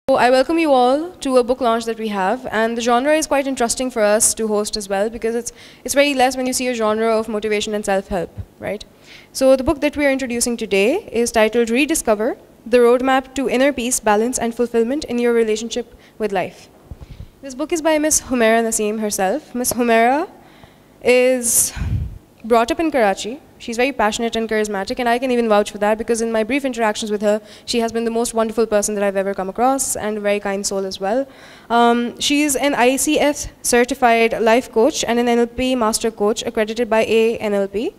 So I welcome you all to a book launch that we have, and the genre is quite interesting for us to host as well because it's very less when you see a genre of motivation and self-help, right? So the book that we are introducing today is titled Rediscover: The Roadmap to Inner Peace, Balance and Fulfillment in Your Relationship with Life. This book is by Miss Humaira Naseem herself. Miss Humaira is brought up in Karachi. She's very passionate and charismatic, and I can even vouch for that because in my brief interactions with her, she has been the most wonderful person that I've ever come across and a very kind soul as well. She's an ICF certified life coach and an NLP master coach accredited by ANLP.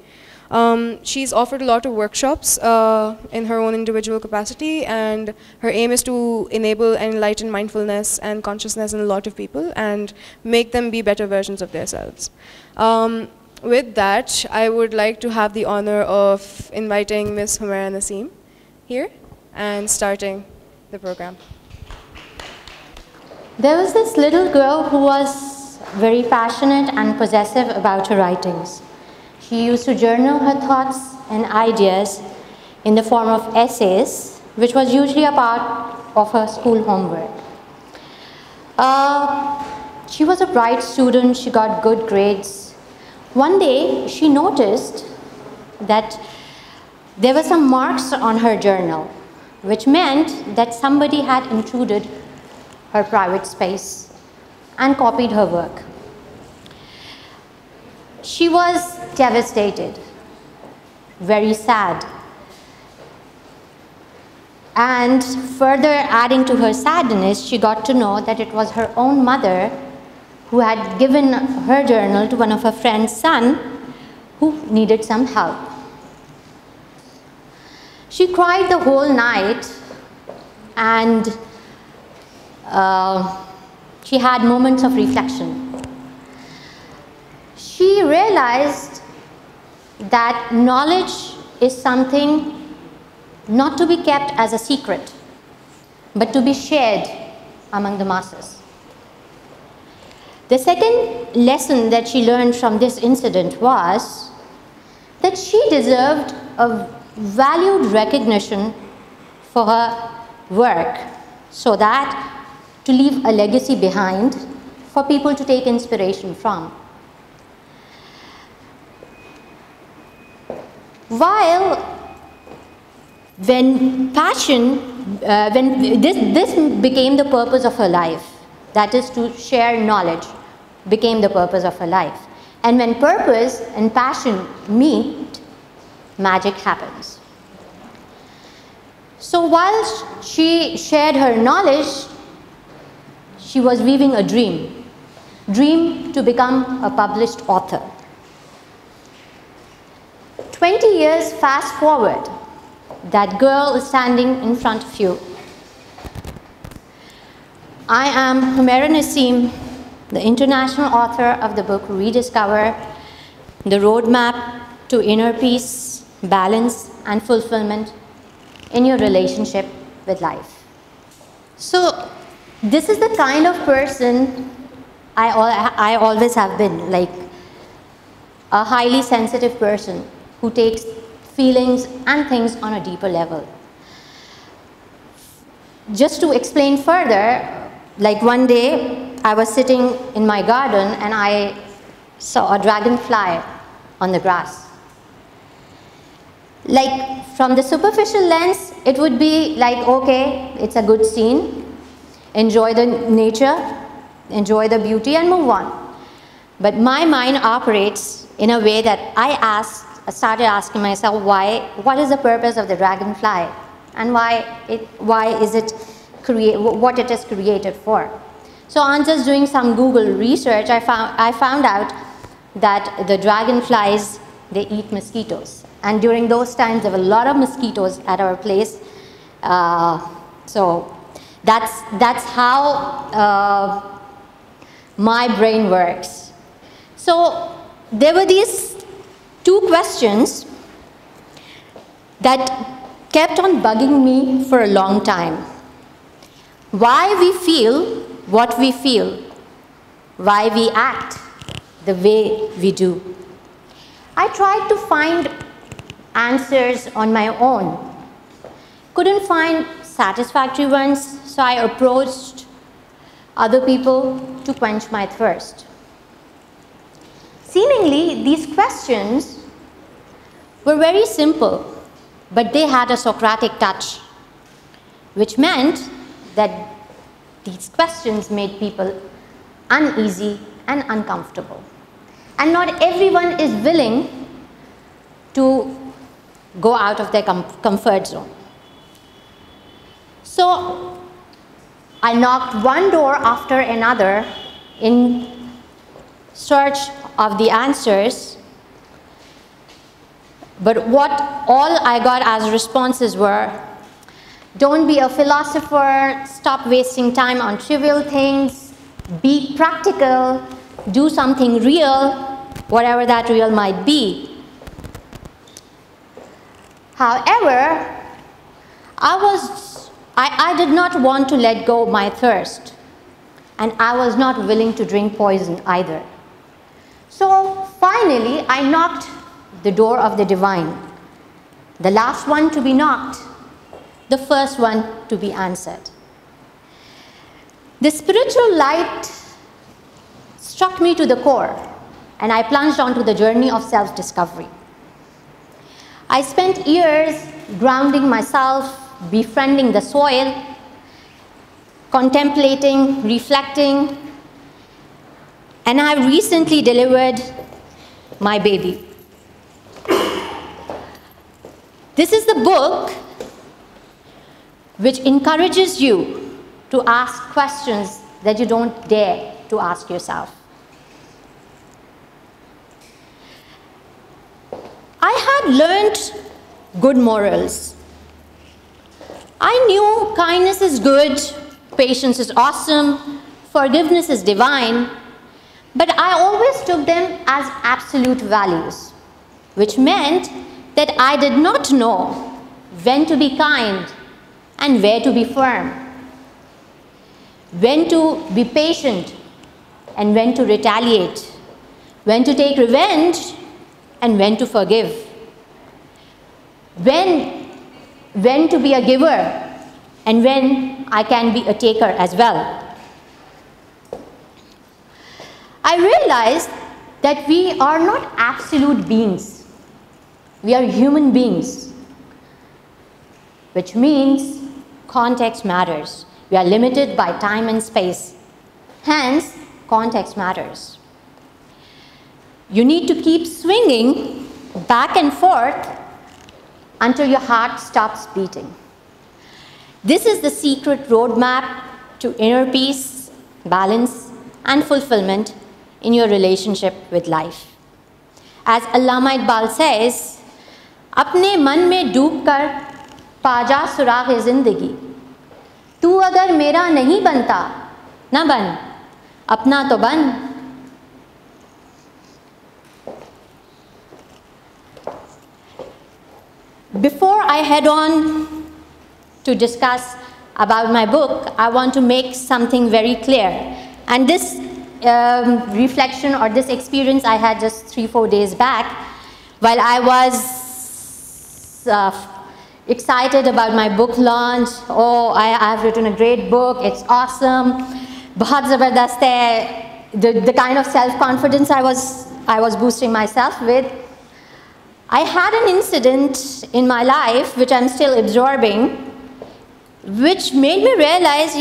She's offered a lot of workshops in her own individual capacity, and her aim is to enable and enlighten mindfulness and consciousness in a lot of people and make them be better versions of themselves. With that, I would like to have the honor of inviting Ms. Humaira Naseem here and starting the program. There was this little girl who was very passionate and possessive about her writings. She used to journal her thoughts and ideas in the form of essays, which was usually a part of her school homework. She was a bright student, she got good grades. One day, she noticed that there were some marks on her journal, which meant that somebody had intruded her private space and copied her work. She was devastated, very sad. And further adding to her sadness, she got to know that it was her own mother who had given her journal to one of her friend's son who needed some help. She cried the whole night, and she had moments of reflection. She realized that knowledge is something not to be kept as a secret, but to be shared among the masses. The second lesson that she learned from this incident was that she deserved a valued recognition for her work, so that to leave a legacy behind for people to take inspiration from. While when this became the purpose of her life, that is to share knowledge, became the purpose of her life. And when purpose and passion meet, magic happens. So while she shared her knowledge, she was weaving a dream to become a published author. 20 years fast forward, that girl is standing in front of you. I am Humaira Naseem, the international author of the book Rediscover: The Roadmap to Inner Peace, Balance and Fulfillment in Your Relationship with Life. So this is the kind of person I always have been, like a highly sensitive person who takes feelings and things on a deeper level. Just to explain further, like one day I was sitting in my garden and I saw a dragonfly on the grass. Like from the superficial lens, it would be like, okay, it's a good scene, enjoy the nature, enjoy the beauty and move on. But my mind operates in a way that I started asking myself, what is the purpose of the dragonfly and what it is created for. So on just doing some Google research, I found out that the dragonflies, they eat mosquitoes. And during those times, there were a lot of mosquitoes at our place. So that's how my brain works. So there were these two questions that kept on bugging me for a long time. Why we feel what we feel, why we act the way we do. I tried to find answers on my own, couldn't find satisfactory ones, so I approached other people to quench my thirst. Seemingly, these questions were very simple, but they had a Socratic touch, which meant that these questions made people uneasy and uncomfortable. And not everyone is willing to go out of their comfort zone. So I knocked one door after another in search of the answers, but what all I got as responses were, don't be a philosopher, stop wasting time on trivial things, be practical, do something real, whatever that real might be. However, I did not want to let go of my thirst, and I was not willing to drink poison either. So finally, I knocked the door of the divine, the last one to be knocked, the first one to be answered. The spiritual light struck me to the core, and I plunged onto the journey of self-discovery. I spent years grounding myself, befriending the soil, contemplating, reflecting, and I recently delivered my baby. This is the book which encourages you to ask questions that you don't dare to ask yourself. I had learned good morals. I knew kindness is good, patience is awesome, forgiveness is divine, but I always took them as absolute values, which meant that I did not know when to be kind and where to be firm, when to be patient and when to retaliate, when to take revenge and when to forgive, when to be a giver and when I can be a taker as well. I realized that we are not absolute beings. We are human beings, which means context matters. We are limited by time and space. Hence, context matters. You need to keep swinging back and forth until your heart stops beating. This is the secret roadmap to inner peace, balance, and fulfillment in your relationship with life. As Allama Iqbal says, अपने मन में डूब कर पाजा सुराग जिंदगी, तू अगर मेरा नहीं बनता ना बन, अपना तो बन. Before I head on to discuss about my book, I want to make something very clear. And this reflection or this experience I had just 3-4 days back, while I was excited about my book launch. Oh, I have written a great book, it's awesome, bahut zabardast hai. The kind of self-confidence I was boosting myself with. I had an incident in my life which I'm still absorbing, which made me realize,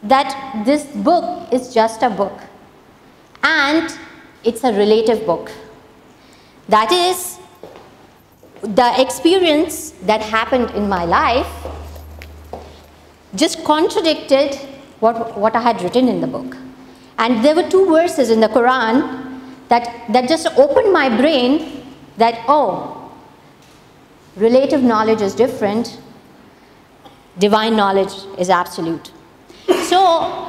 that this book is just a book, and it's a relative book. That is, the experience that happened in my life just contradicted what I had written in the book. And there were 2 verses in the Quran that just opened my brain that, oh, relative knowledge is different, divine knowledge is absolute. So,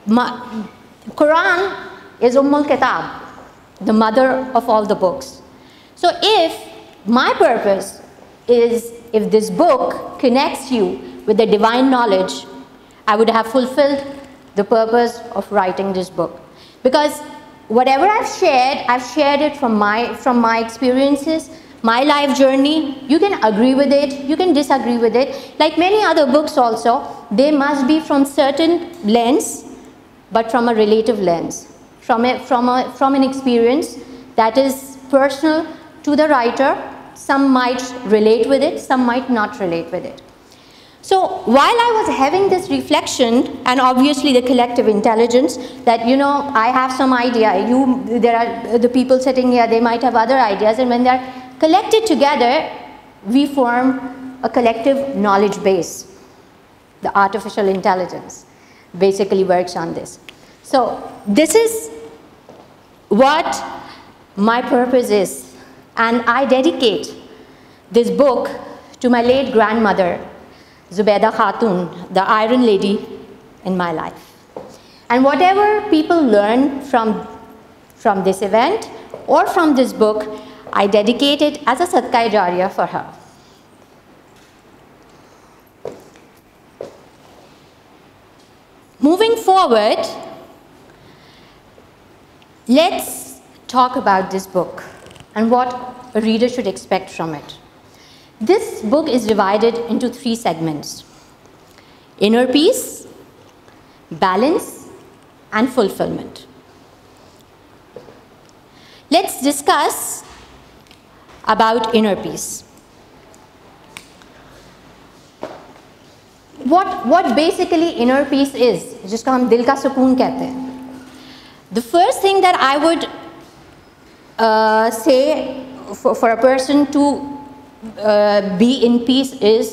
Quran is Ummul Kitab, the mother of all the books. So if my purpose is, if this book connects you with the divine knowledge, I would have fulfilled the purpose of writing this book. Because whatever I've shared it from my experiences, my life journey. You can agree with it, you can disagree with it. Like many other books also, they must be from certain lens, but from a relative lens, from an experience that is personal to the writer. Some might relate with it, some might not relate with it. So while I was having this reflection, and obviously the collective intelligence, that I have some idea, there are the people sitting here, they might have other ideas, and when they're collected together, we form a collective knowledge base. The artificial intelligence basically works on this. So this is what my purpose is, and I dedicate this book to my late grandmother, Zubaida Khatun, the Iron Lady in my life. And whatever people learn from this event or from this book, I dedicate it as a Sadqa Jariya for her. Moving forward, let's talk about this book and what a reader should expect from it. This book is divided into 3 segments: inner peace, balance, and fulfillment. Let's discuss about inner peace. What basically inner peace is, जिसका हम दिल का सुकून कहते हैं. The first thing that I would say for a person to be in peace is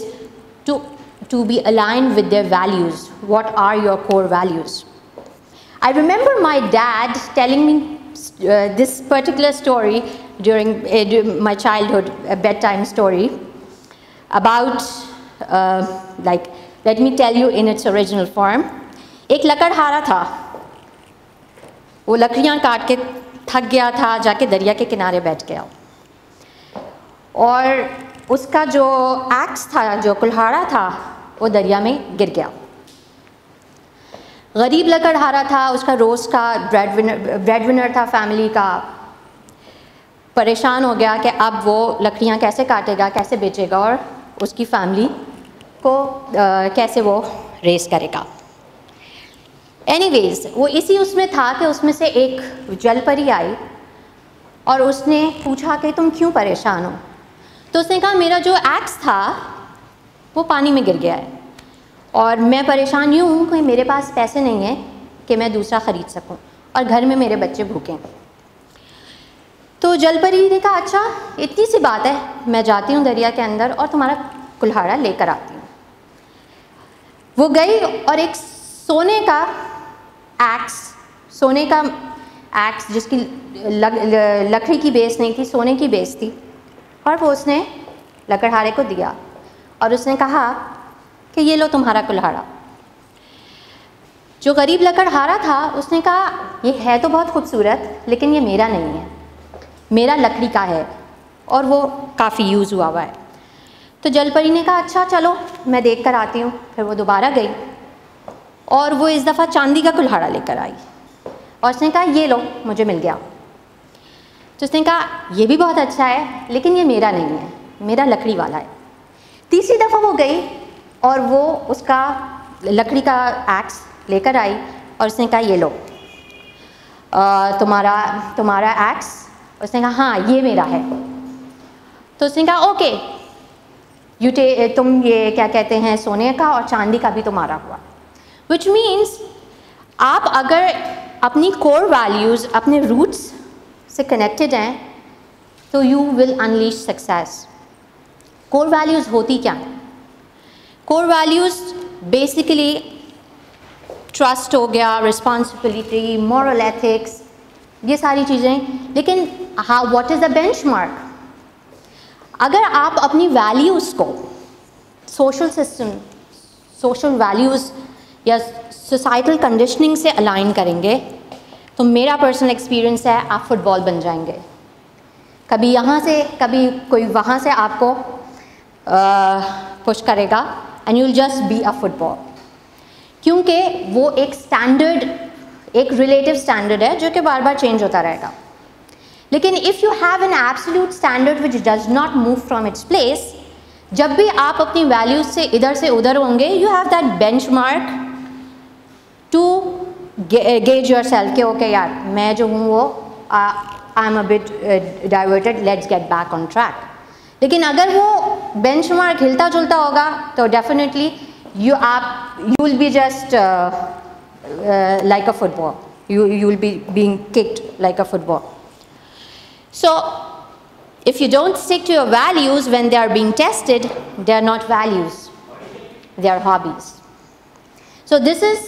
to be aligned with their values. What are your core values? I remember my dad telling me this particular story during my childhood, a bedtime story, about let me tell you in its original form. एक लकड़हारा था, वो लकड़ियाँ काट के थक गया था, जाके दरिया के किनारे बैठ गया, और उसका जो एक्स था, जो कुल्हाड़ा था, वो दरिया में गिर गया. गरीब लकड़हारा था, उसका रोज़ का ब्रेड विनर था फैमिली का. परेशान हो गया कि अब वो लकड़ियाँ कैसे काटेगा, कैसे बेचेगा, और उसकी फैमिली को कैसे वो रेस करेगा. एनीवेज, वो इसी उसमें था कि उसमें से एक जलपरी आई और उसने पूछा कि तुम क्यों परेशान हो. तो उसने कहा, मेरा जो एक्स था वो पानी में गिर गया है और मैं परेशान यूँ हूँ कि मेरे पास पैसे नहीं हैं कि मैं दूसरा ख़रीद सकूँ, और घर में मेरे बच्चे भूखे हैं. तो जलपरी ने कहा, अच्छा इतनी सी बात है, मैं जाती हूँ दरिया के अंदर और तुम्हारा कुल्हाड़ा लेकर आती हूँ. वो गई और एक सोने का एक्स जिसकी लकड़ी की बेस नहीं थी, सोने की बेस थी, और वो उसने लकड़हारे को दिया और उसने कहा कि ये लो तुम्हारा कुल्हाड़ा. जो गरीब लकड़हारा था उसने कहा, ये है तो बहुत खूबसूरत, लेकिन ये मेरा नहीं है, मेरा लकड़ी का है और वो काफ़ी यूज़ हुआ हुआ है. तो जलपरी ने कहा, अच्छा चलो मैं देख कर आती हूँ. फिर वो दोबारा गई और वो इस दफ़ा चांदी का कुल्हाड़ा लेकर आई और उसने कहा, ये लो मुझे मिल गया. तो उसने कहा, ये भी बहुत अच्छा है, लेकिन ये मेरा नहीं है, मेरा लकड़ी वाला है. तीसरी दफ़ा वो गई और वो उसका लकड़ी का एक्स लेकर आई और उसने कहा, ये लो तुम्हारा एक्स. उसने कहा, हाँ ये मेरा है. तो उसने कहा, ओके तुम ये क्या कहते हैं, सोने का और चांदी का भी तुम्हारा हुआ. विच मीन्स आप अगर अपनी कोर वैल्यूज़, अपने रूट्स से कनेक्टेड हैं, तो you will unleash success. Core values होती क्या हैं? कोर वैल्यूज़ बेसिकली ट्रस्ट हो गया, रिस्पॉन्सिबिलिटी, मॉरल एथिक्स, ये सारी चीज़ें. लेकिन व्हाट इज़ द बेंचमार्क? अगर आप अपनी वैल्यूज़ को सोशल सिस्टम, सोशल वैल्यूज़ या सोसाइटल कंडीशनिंग से अलाइन करेंगे, तो मेरा पर्सनल एक्सपीरियंस है, आप फुटबॉल बन जाएंगे. कभी यहाँ से, कभी कोई वहाँ से आपको पुश करेगा and you will just be a football. क्योंकि वो एक स्टैंडर्ड, एक रिलेटिव स्टैंडर्ड है जो कि बार बार चेंज होता रहेगा. लेकिन if you have an absolute standard which does not move from its place, जब भी आप अपनी वैल्यूज से इधर से उधर होंगे, you have that benchmark to gauge yourself कि ओके यार मैं जो हूँ वो I am a bit diverted, let's get back on track. लेकिन अगर वो बेंचमार्क हिलता जुलता होगा तो definitely you will be just like a football. You will be being kicked like a football. So if you don't stick to your values when they are being tested, they are not values, they are hobbies. So this is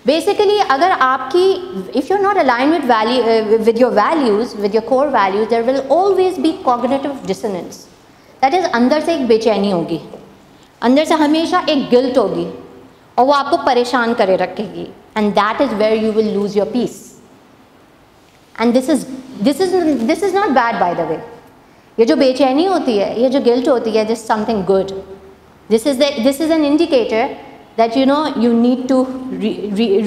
basically, agar aapki, if you're not aligned with with your values, with your core values, there will always be cognitive dissonance. That is, अंदर से एक बेचैनी होगी, अंदर से हमेशा एक guilt होगी और वो आपको परेशान करे रखेगी, and that is where you will lose your peace. And this is not bad by the way. ये जो बेचैनी होती है, ये जो गिल्ट होती है, this something good. This is an indicator that you need to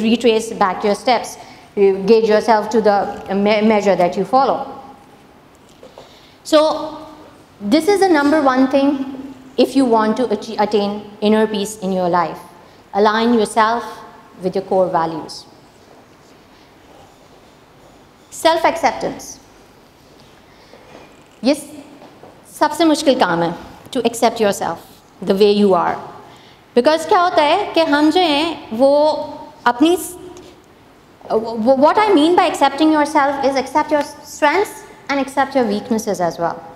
retrace back your steps, gauge yourself to the measure that you follow. So this is the number one thing. If you want to attain inner peace in your life, align yourself with your core values. Self-acceptance. ये सबसे मुश्किल काम है, to accept yourself the way you are. Because क्या होता है कि हम जो हैं वो अपनी, what I mean by accepting yourself is accept your strengths and accept your weaknesses as well.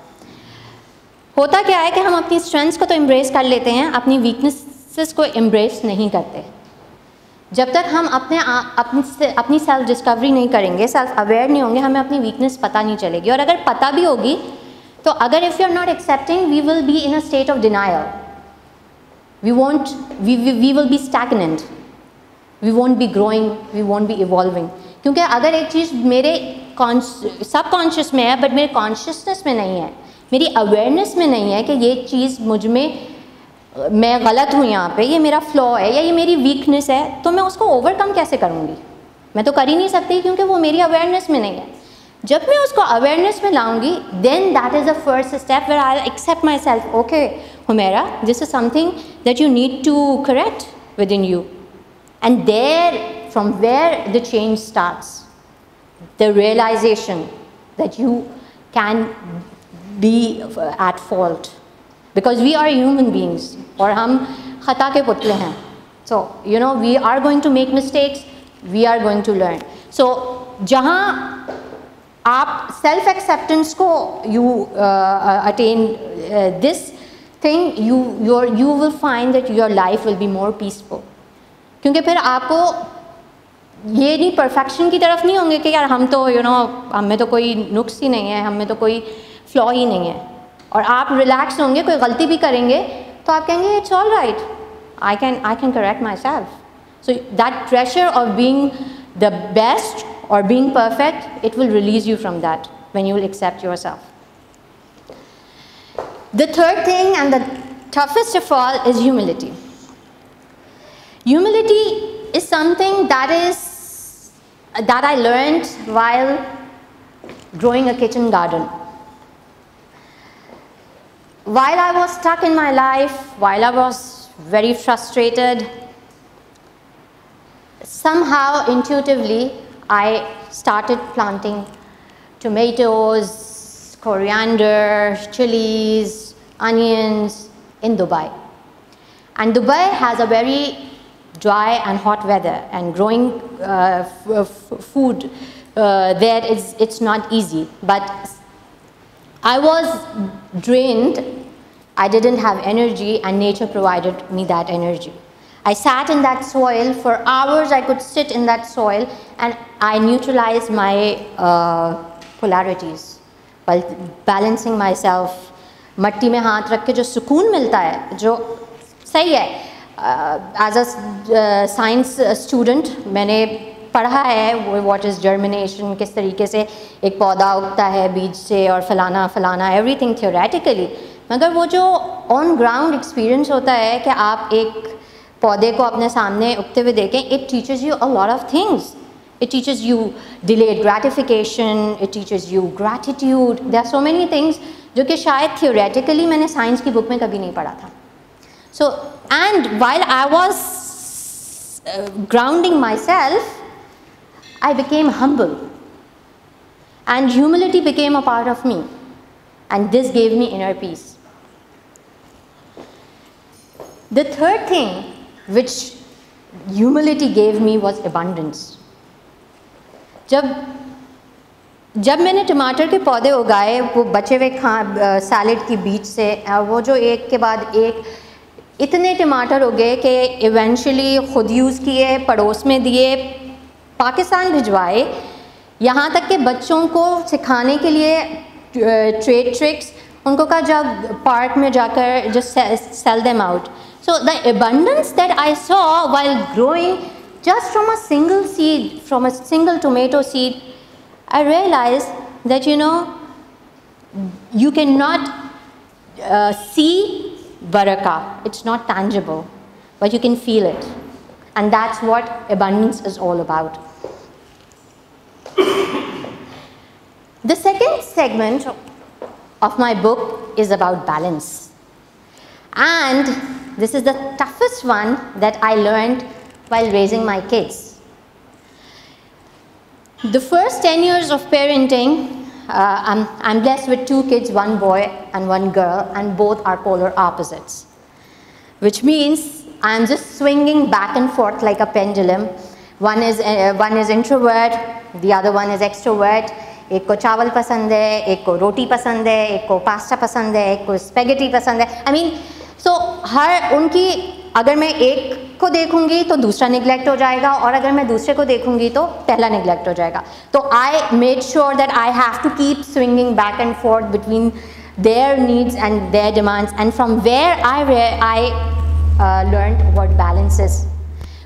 होता क्या है कि हम अपनी स्ट्रेंथ्स को तो एम्ब्रेस कर लेते हैं, अपनी वीकनेसेस को एम्ब्रेस नहीं करते। जब तक हम अपनी सेल्फ डिस्कवरी नहीं करेंगे, सेल्फ अवेयर नहीं होंगे, हमें अपनी वीकनेस पता नहीं चलेगी। और अगर पता भी होगी तो अगर if you are not accepting, we will be in a state of denial, we will be stagnant, we won't be growing, we won't be evolving. क्योंकि अगर एक चीज़ मेरे सबकॉन्शियस में है बट मेरे कॉन्शियसनेस में नहीं है, मेरी अवेयरनेस में नहीं है कि ये चीज़ मुझ में, मैं गलत हूँ यहाँ पे, ये मेरा फ्लॉ है या ये मेरी वीकनेस है, तो मैं उसको ओवरकम कैसे करूँगी? मैं तो कर ही नहीं सकती क्योंकि वो मेरी अवेयरनेस में नहीं है। जब मैं उसको अवेयरनेस में लाऊंगी, then that is the first step where I accept myself. Okay Humaira, this is something that you need to correct within you, and there from where the change starts, the realisation that you can be at fault, because we are human beings और हम खता के पुतले हैं। So we are going to make mistakes, we are going to learn. So जहाँ आप self acceptance को you attain this thing, you will find that your life will be more peaceful. क्योंकि फिर आपको ये नहीं, परफेक्शन की तरफ नहीं होंगे कि यार हम तो हम में तो कोई नुक्स ही नहीं है, हम में तो कोई फ्लॉ ही नहीं है, और आप रिलैक्स होंगे। कोई गलती भी करेंगे तो आप कहेंगे it's all right, I can correct myself. So that pressure of being the best और being perfect, it will release you from that when you will accept yourself. The third thing and the toughest of all is humility. Humility is something that I learned while growing a kitchen garden. While I was stuck in my life, while I was very frustrated, somehow intuitively I started planting tomatoes, coriander, chilies, onions in Dubai. And Dubai has a very dry and hot weather, and growing food there it's not easy. But I was drained, I didn't have energy, and nature provided me that energy. I sat in that soil for hours. I could sit in that soil and I neutralized my polarities while balancing myself. मट्टी में हाथ रख के जो सुकून मिलता है, जो सही है, एज अ साइंस स्टूडेंट मैंने पढ़ा है व्हाट इज़ जर्मिनेशन, किस तरीके से एक पौधा उगता है बीज से और फलाना फलाना, एवरीथिंग थियोरेटिकली। मगर वो जो ऑन ग्राउंड एक्सपीरियंस होता है कि आप एक पौधे को अपने सामने उगते हुए देखें, it teaches you a lot of things It teaches you delayed gratification, it teaches you gratitude. There are so many things जो कि शायद theoretically मैंने science की book में कभी नहीं पढ़ा था. So, and while I was grounding myself, I became humble. And humility became a part of me. And this gave me inner peace. The third thing which humility gave me was abundance. जब मैंने टमाटर के पौधे उगाए, वो बचे हुए salad की बीज से, वो जो एक के बाद एक इतने टमाटर उगे कि इवेंचुअली खुद यूज़ किए, पड़ोस में दिए, पाकिस्तान भिजवाए, यहाँ तक कि बच्चों को सिखाने के लिए ट्रेड ट्रिक्स, उनको कहा जब पार्क में जाकर just sell them out. So the abundance that I saw while growing just from a single seed, from a single tomato seed, I realized that, you know, you cannot see barakah. It's not tangible, but you can feel it. And that's what abundance is all about. The second segment of my book is about balance. And this is the toughest one that I learned while raising my kids. The first 10 years of parenting, I'm blessed with 2 kids, 1 boy and 1 girl, and both are polar opposites. Which means I'm just swinging back and forth like a pendulum. One is introvert, the other one is extrovert. एक को चावल पसंद है, एक को रोटी पसंद है, एक को पास्ता पसंद है, एक को स्पेगेटी पसंद है. I mean, so हर उनकी, अगर मैं एक को देखूंगी तो दूसरा निगलेक्ट हो जाएगा, और अगर मैं दूसरे को देखूंगी तो पहला निगलेक्ट हो जाएगा. तो I made sure that I have to keep swinging back and forth between their needs and their demands, and from where I learned what balance is.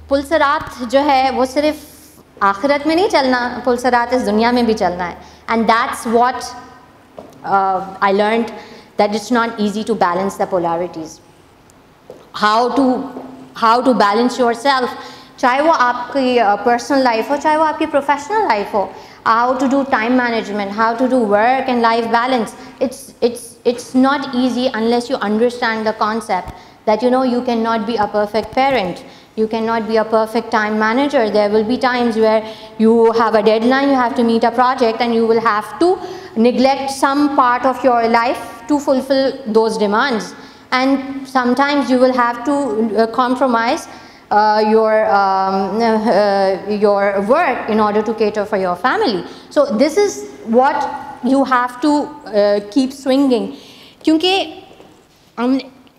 पुलसरात जो है वो सिर्फ आखिरत में नहीं चलना, पुलसरात इस दुनिया में भी चलना है. And that's what I learned, that it's not easy to balance the polarities. How to balance yourself, चाहे वो आपकी personal life हो, चाहे वो आपकी professional life हो. How to do time management, how to do work and life balance. It's not easy unless you understand the concept that, you know, you cannot be a perfect parent. You cannot be a perfect time manager. There will be times where you have a deadline, you have to meet a project, and you will have to neglect some part of your life to fulfill those demands. And sometimes you will have to compromise your work in order to cater for your family. So this is what you have to keep swinging. Kyunki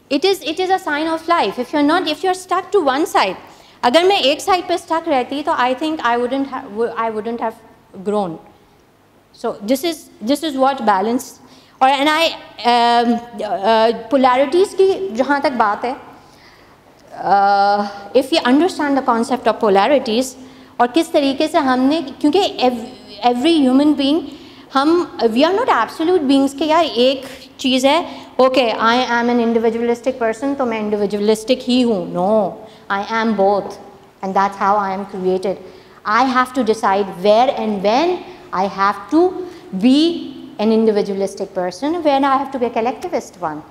it is a sign of life. If you're stuck to one side, अगर मैं एक side पे stuck रहती तो I think I wouldn't have grown. So this is what balance. और and I polarities की जहाँ तक बात है, if we understand the concept of polarities और किस तरीके से हमने, क्योंकि every human being, we are not absolute beings कि यार एक चीज़ है, okay, I am an individualistic person, तो मैं individualistic ही हूँ. No, I am both, and that's how I am created. I have to decide where and when I have to be an individualistic person, when I have to be a collectivist one.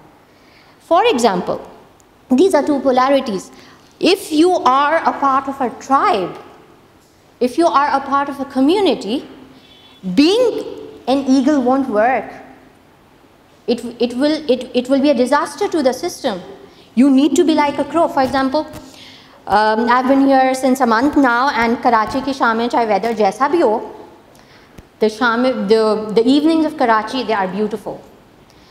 For example, these are 2 polarities. If you are a part of a tribe, if you are a part of a community, being an eagle won't work. It will be a disaster to the system. You need to be like a crow. For example, I've been here since a month now, and Karachi की शामें चाहे weather जैसा भी हो, the evenings of Karachi, they are beautiful.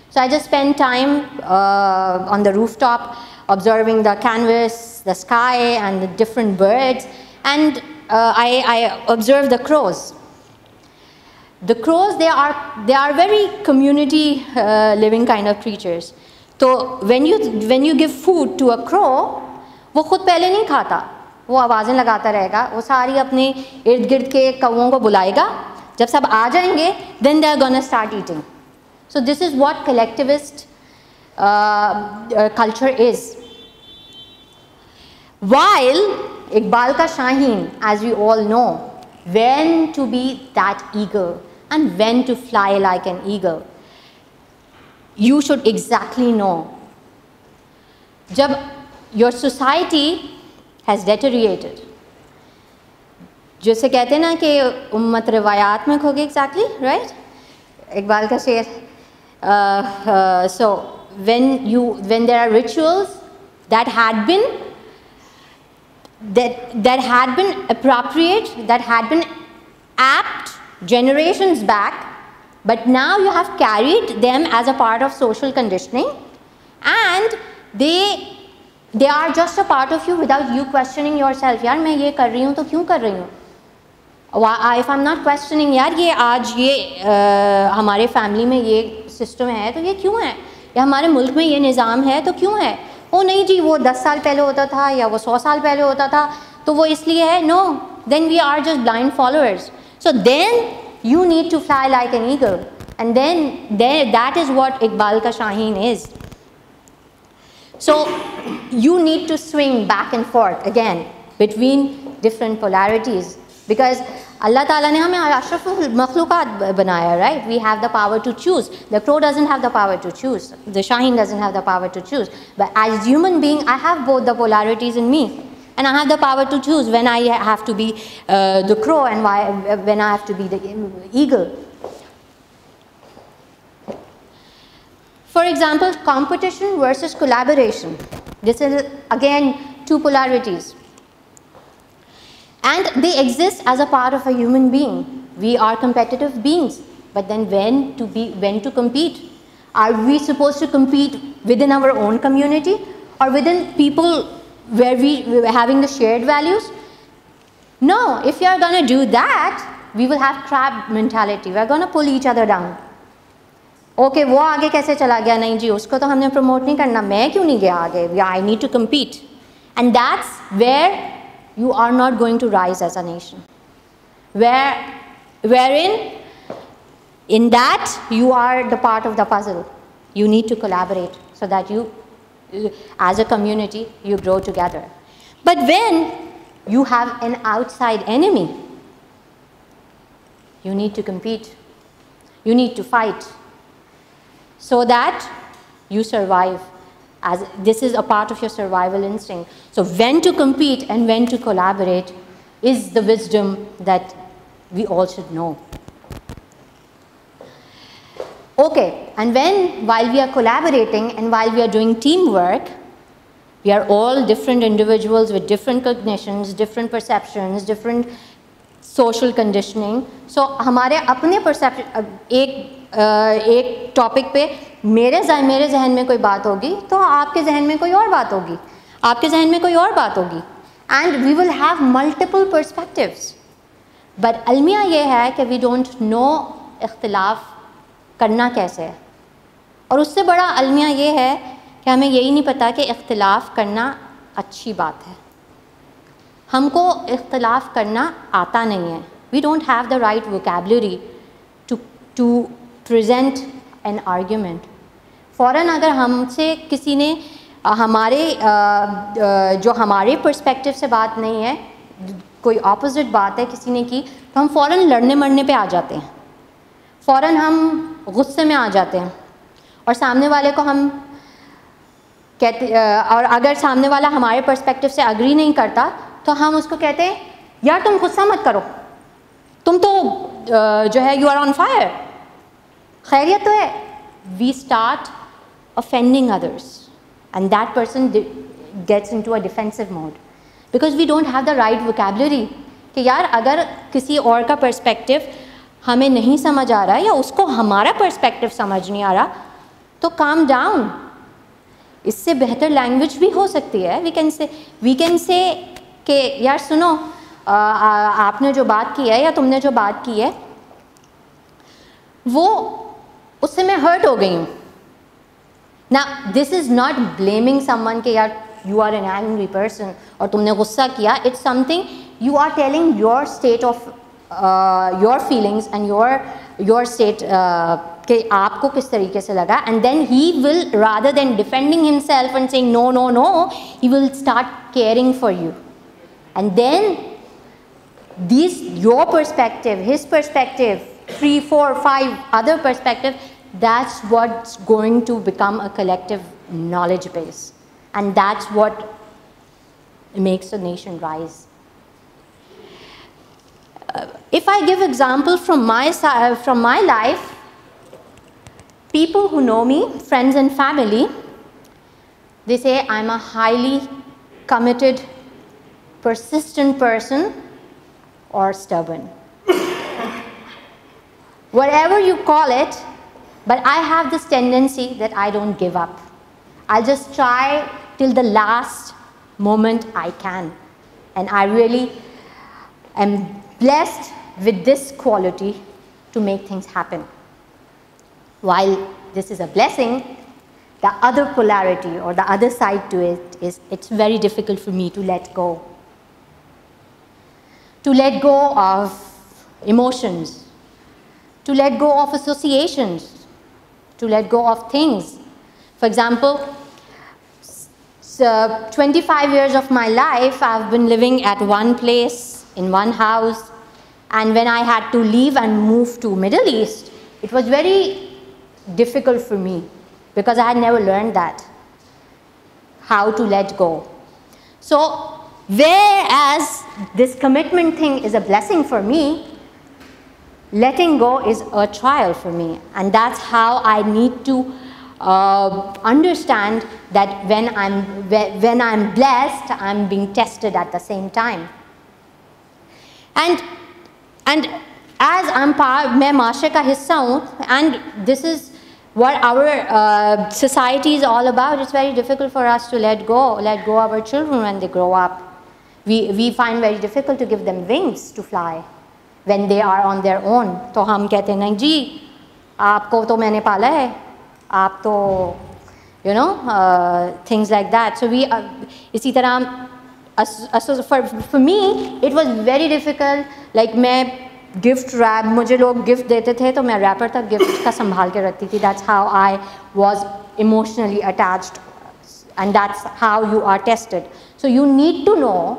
So I just spend time on the rooftop observing the canvas, the sky, and the different birds, and I observe the crows. The crows, they are very community living kind of creatures. So when you give food to a crow, वो खुद पहले नहीं खाता, वो आवाज़ें लगाता रहेगा, वो सारी अपने इर्द गिर्द के कौवों को बुलाएगा, जब सब आ जाएंगे, then they are gonna start eating. So this is what collectivist culture is. While Iqbal ka Shaheen, as we all know, when to be that eagle and when to fly like an eagle. You should exactly know. जब your society has deteriorated, जैसे कहते हैं ना कि उम्मत रिवायात में खो गई, exactly, right? इकबाल का शेर. So when there are rituals that had been appropriate, that had been apt generations back, but now you have carried them as a part of social conditioning, and they are just a part of you without you questioning yourself. यार मैं ये कर रही हूँ तो क्यों कर रही हूँ? If I'm not questioning, यार ये आज ये हमारे फैमिली में ये सिस्टम है तो ये क्यों है, या हमारे मुल्क में ये निज़ाम है तो क्यों है? ओ नहीं जी, वो 10 साल पहले होता था या वो 100 साल पहले होता था तो वो इसलिए है. No, then we are just blind followers. So then you need to fly like an eagle, and then that is what Iqbal ka Shaheen is. So you need to swing back and forth again between different polarities, because Allah Ta'ala ne hame ashraful makhluqat banaya, right? We have the power to choose. The crow doesn't have the power to choose. The Shaheen doesn't have the power to choose. But as human being, I have both the polarities in me. And I have the power to choose when I have to be the crow and when I have to be the eagle. For example, competition versus collaboration. This is again two polarities. And they exist as a part of a human being. We are competitive beings. But then when to compete? Are we supposed to compete within our own community or within people where we're having the shared values? No, if you are going to do that, we will have crab mentality. We are going to pull each other down. Okay, वो आगे कैसे चला गया? नहीं जी, उसको तो हमने promote नहीं करना, मैं क्यों नहीं गया आगे? I need to compete. And that's where you are not going to rise as a nation. Wherein, in that, you are the part of the puzzle. You need to collaborate so that you, as a community, you grow together. But when you have an outside enemy, you need to compete. You need to fight so that you survive. As this is a part of your survival instinct. So when to compete and when to collaborate is the wisdom that we all should know. Okay, and while we are collaborating and while we are doing teamwork, we are all different individuals with different cognitions, different perceptions, different social conditioning. So हमारे अपने perception एक topic पे मेरे जहन में कोई बात होगी तो आपके जहन में कोई और बात होगी, आपके जहन में कोई और बात होगी, and we will have multiple perspectives. But अलमिया ये है कि we don't know इख्तिलाफ करना कैसे है, और उससे बड़ा अलमिया ये है कि हमें यही नहीं पता कि इख्तिलाफ करना अच्छी बात है. हमको इख्तिलाफ करना आता नहीं है. We don't have the right vocabulary to present an argument. फ़ौरन अगर हमसे किसी ने जो हमारे पर्सपेक्टिव से बात नहीं है, कोई ऑपोजिट बात है किसी ने की, तो हम फ़ौरन लड़ने मरने पे आ जाते हैं, फ़ौरन हम गुस्से में आ जाते हैं, और सामने वाले को हम कहते, और अगर सामने वाला हमारे पर्सपेक्टिव से अग्री नहीं करता तो हम उसको कहते हैं यार तुम गुस्सा मत करो, तुम तो जो है यू आर ऑन फायर, खैरियत तो है. We start offending others and that person gets into a defensive mode because we don't have the right vocabulary कि यार अगर किसी और का पर्सपेक्टिव हमें नहीं समझ आ रहा है या उसको हमारा पर्सपेक्टिव समझ नहीं आ रहा तो calm down. इससे बेहतर लैंग्वेज भी हो सकती है. we can say कि यार सुनो, आपने जो बात की है या तुमने जो बात की है वो उससे मैं हर्ट हो गई हूँ. Now this is not blaming someone कि यार you are an angry person और तुमने गुस्सा किया. It's something you are telling your state of your feelings and your state कि आपको किस तरीके से लगा, and then he will, rather than defending himself and saying no, he will start caring for you, and then your perspective, his perspective, 3, 4, 5 other perspectives, that's what's going to become a collective knowledge base. And that's what makes a nation rise. If I give example from my life, people who know me, friends and family, they say I'm a highly committed, persistent person or stubborn. Whatever you call it, but I have this tendency that I don't give up. I'll just try till the last moment I can. And I really am blessed with this quality to make things happen. While this is a blessing, the other polarity or the other side to it is it's very difficult for me to let go. To let go of emotions, to let go of associations, to let go of things. For example, 25 years of my life I've been living at one place, in one house, and when I had to leave and move to Middle East, it was very difficult for me because I had never learned that, how to let go. So whereas this commitment thing is a blessing for me, letting go is a trial for me, and that's how I need to understand that when I'm blessed, I'm being tested at the same time. And as I'm मैं माशरे का हिस्सा हूँ, and this is what our society is all about. It's very difficult for us to let go of our children when they grow up. We find very difficult to give them wings to fly when they are on their own. तो हम कहते हैं नहीं जी, आपको तो मैंने पाला है, आप तो, you know, things like that. So we इसी तरह for me it was very difficult. Like मैं गिफ्ट रैप, मुझे लोग गिफ्ट देते थे तो मैं रैपर तक गिफ्ट का संभाल के रखती थी. That's how I was emotionally attached, and that's how you are tested. So you need to know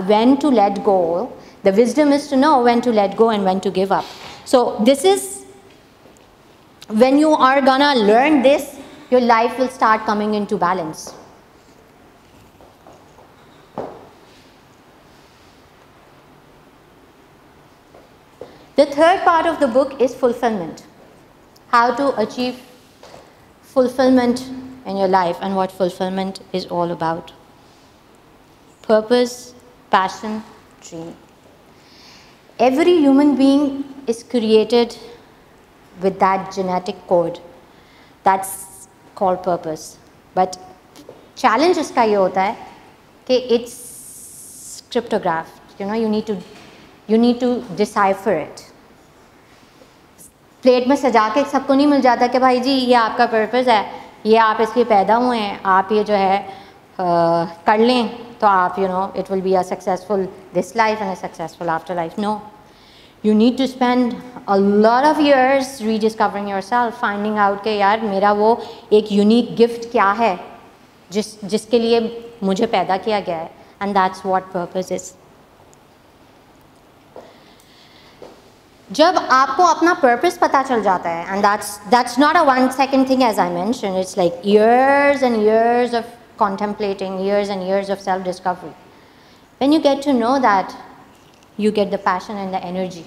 when to let go. The wisdom is to know when to let go and when to give up. So this is, when you are gonna learn this, your life will start coming into balance. The third part of the book is fulfillment. How to achieve fulfillment in your life and what fulfillment is all about. Purpose, passion, dream. Every human being is created with that genetic code that's called purpose. But challenge iska ye hota hai कि it's cryptographed. You know, you need to decipher it. Plate में सजा के सबको नहीं मिल जाता कि भाई जी ये आपका पर्पस है, ये आप इसलिए पैदा हुए हैं, आप ये जो है कर लें तो आप, you know, it will be a successful this life and a successful afterlife. No. You need to spend a lot of years rediscovering yourself, finding out कि यार मेरा वो एक unique gift क्या है जिसके लिए मुझे पैदा किया गया है, and that's what purpose is. जब आपको अपना purpose पता चल जाता है, and that's not a 1 second thing as I mentioned, it's like years and years of contemplating, years and years of self-discovery. When you get to know that, you get the passion and the energy.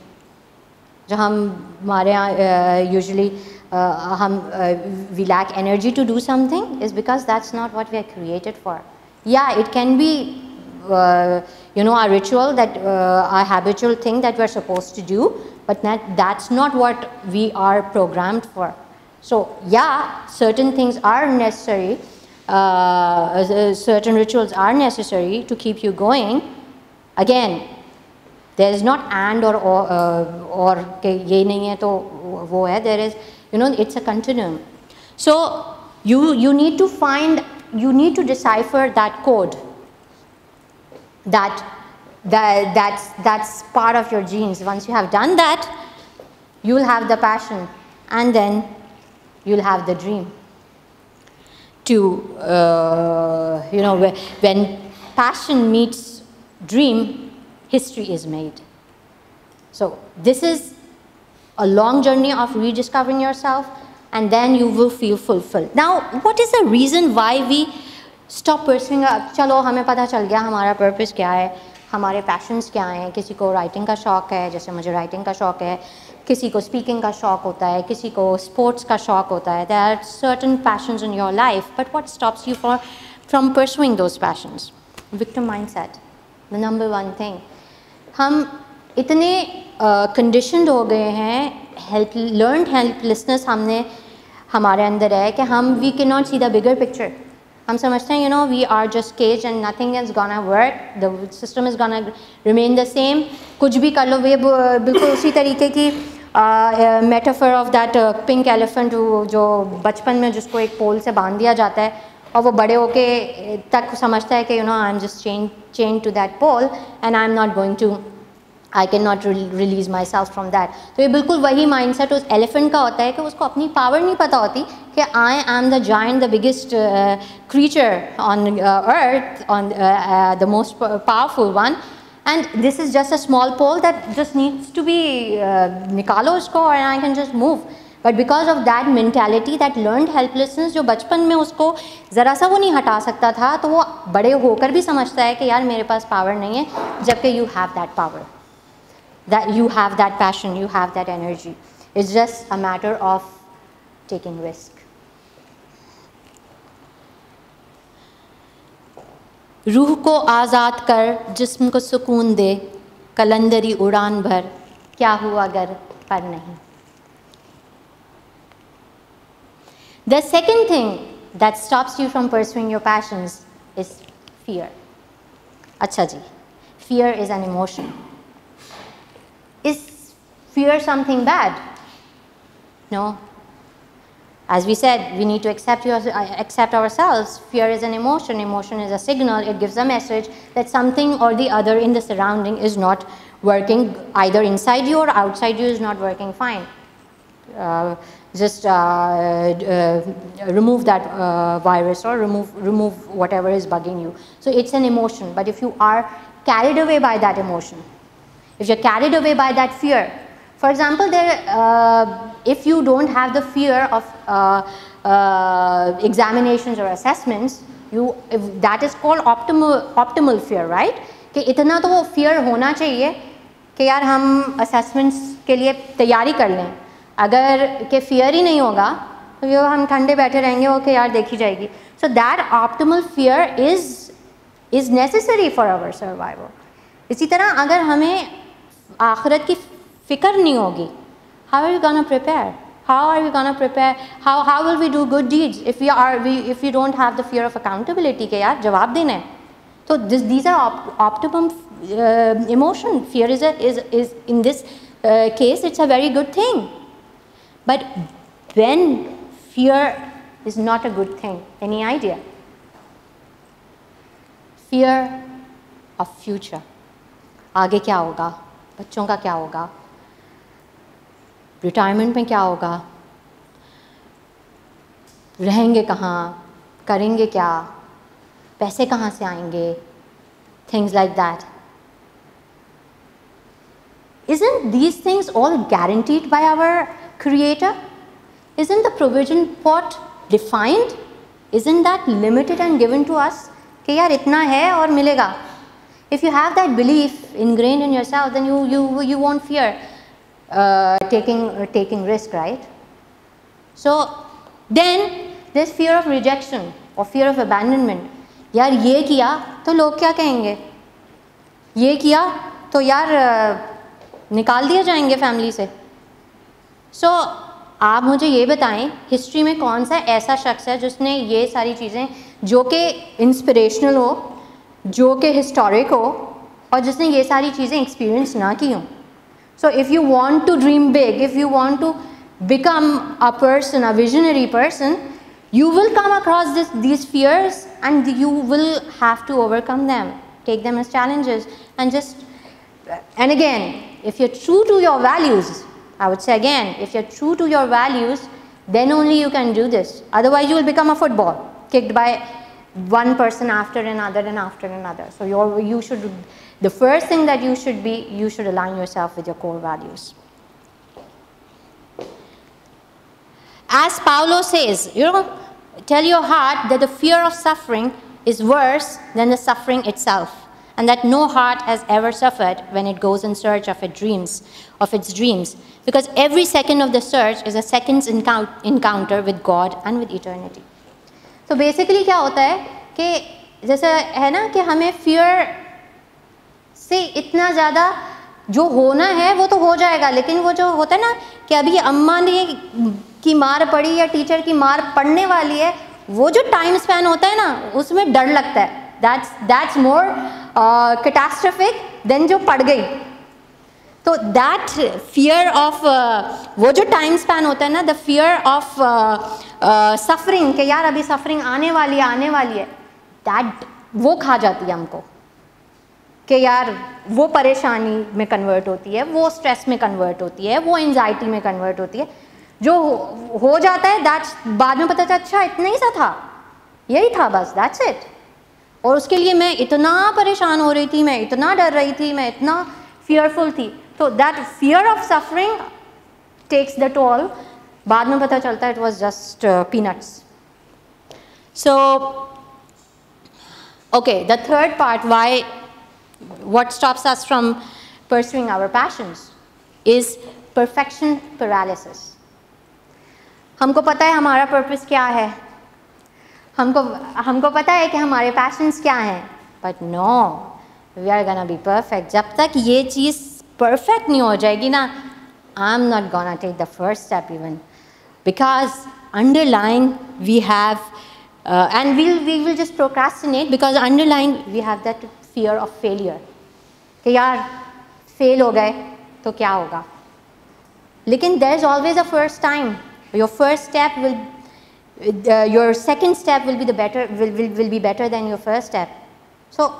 जो हमारे यहाँ usually we lack energy to do something is because that's not what we are created for. Yeah, it can be you know, a ritual, that a habitual thing that we're supposed to do, but that's not what we are programmed for. So yeah, certain things are necessary, certain rituals are necessary to keep you going. Again, there is not and or कि ये नहीं है तो वो है. There is, you know, it's a continuum. So you need to find, you need to decipher that code. That's part of your genes. Once you have done that, you will have the passion, and then you'll have the dream. To you know, when passion meets dream, history is made. So this is a long journey of rediscovering yourself, and then you will feel fulfilled. Now, what is the reason why we stop pursuing? चलो हमें पता चल गया हमारा purpose क्या है, हमारे passions क्या हैं. किसी को writing का शौक है, जैसे मुझे writing का शौक है. किसी को speaking का शौक होता है, किसी को sports का शौक होता है. There are certain passions in your life, but what stops you from pursuing those passions? Victim mindset, the number one thing. हम इतने conditioned हो गए हैं, learned helplessness हमने हमारे अंदर है कि हम we cannot see the bigger picture. हम समझते हैं we are just caged and nothing is gonna work, the system is gonna remain the same. कुछ भी कर लो, ये बिल्कुल उसी तरीके की metaphor of that pink elephant जो बचपन में जिसको एक पोल से बांध दिया जाता है और वो बड़े होके तक समझता है कि I am just chained to that pole and I am not going to, I cannot release myself from that. तो ये बिल्कुल वही mindset उस elephant का होता है कि उसको अपनी power नहीं पता होती कि I am the giant, the biggest creature on earth, on the most powerful one, and this is just a small pole that just needs to be निकालो उसको and I can just move. But because of that mentality, that learned helplessness, जो बचपन में उसको ज़रा सा वो नहीं हटा सकता था, तो वो बड़े होकर भी समझता है कि यार मेरे पास power नहीं है, जबकि you have that power, that you have that passion, you have that energy. It's just a matter of taking risk. रूह को आज़ाद कर, जिस्म को सुकून दे, कलंदरी उड़ान भर, क्या हुआ अगर पर नहीं. The second thing that stops you from pursuing your passions is fear. अच्छा जी, fear is an emotion. Is fear something bad? No. As we said, we need to accept ourselves. Fear is an emotion. Emotion is a signal. It gives a message that something or the other in the surrounding is not working, either inside you or outside you is not working fine. Just remove that virus or remove whatever is bugging you. So it's an emotion. But if you are carried away by that emotion, if you're carried away by that fear, for example, if you don't have the fear of examinations or assessments, that is called optimal fear, right? कि इतना तो वो fear होना चाहिए कि यार हम assessments के लिए तैयारी कर लें. अगर के fear ही नहीं होगा तो ये हम ठंडे बैठे रहेंगे ओके यार देखी जाएगी. So that optimal fear is necessary for our survival. इसी तरह अगर हमें आखिरत की फिक्र नहीं होगी, how are we gonna prepare? How are we gonna prepare? How will we do good deeds if we don't have the fear of accountability कि यार जवाब देना है. So these are optimum emotion. Fear is in this case it's a very good thing. But when fear is not a good thing, any idea? Fear of future. आगे क्या होगा, बच्चों का क्या होगा, रिटायरमेंट में क्या होगा, रहेंगे कहाँ, करेंगे क्या, पैसे कहाँ से आएंगे, things like that. Isn't these things all guaranteed by our Creator? Isn't the provision pot defined? Isn't that limited and given to us? कि यार इतना है और मिलेगा. If you have that belief ingrained in yourself, then you won't fear taking risk, right? So then there's fear of rejection or fear of abandonment. यार ये किया तो लोग क्या कहेंगे, ये किया तो यार निकाल दिए जाएंगे फैमिली से. So आप मुझे ये बताएं हिस्ट्री में कौन सा ऐसा शख्स है जिसने ये सारी चीज़ें जो कि इंस्पिरेशनल हो, जो कि हिस्टोरिक हो और जिसने ये सारी चीज़ें एक्सपीरियंस ना की हों. So if you want to dream big, if you want to become a person, a visionary person, you will come across these fears and you will have to overcome them, take them as challenges and again, if you're true to your values, I would say again, if you're true to your values, then only you can do this. Otherwise you will become a football kicked by one person after another and after another. So you should the first thing that you should align yourself with your core values. As Paulo says, tell your heart that the fear of suffering is worse than the suffering itself, and that no heart has ever suffered when it goes in search of its dreams, because every second of the search is a second's encounter with God and with eternity. So basically क्या होता है कि जैसे है ना कि हमें fear से इतना ज़्यादा जो होना है वो तो हो जाएगा, लेकिन वो जो होता है ना कि अभी अम्मा ने की मार पड़ी या टीचर की मार पड़ने वाली है, वो जो टाइम स्पैन होता है ना उसमें डर लगता है. That's more catastrophic than जो पड़ गई. तो that fear of वो जो टाइम स्पैन होता है ना, the fear of suffering कि यार अभी suffering आने वाली है, that वो खा जाती है हमको कि यार वो परेशानी में कन्वर्ट होती है, वो स्ट्रेस में कन्वर्ट होती है, वो एंजाइटी में कन्वर्ट होती है. जो हो जाता है दैट्स बाद में पता चला अच्छा इतना ही सा था, यही था बस, दैट्स इट. और उसके लिए मैं इतना परेशान हो रही थी, मैं इतना डर रही थी, मैं इतना फियरफुल थी. तो that fear of suffering takes the toll. बाद में पता चलता है it was just peanuts. So okay, the third part why what stops us from pursuing our passions is perfection paralysis. हमको पता है हमारा पर्पस क्या है, हमको पता है कि हमारे पैशंस क्या हैं, but no we are gonna be perfect. जब तक ये चीज़ परफेक्ट नहीं हो जाएगी ना, I am not gonna take the first step even, because underline we have and we will just procrastinate because underlying we have that fear of failure कि यार फेल हो गए तो क्या होगा. लेकिन there is always a first time. Your first step your second step will be better than your first step. So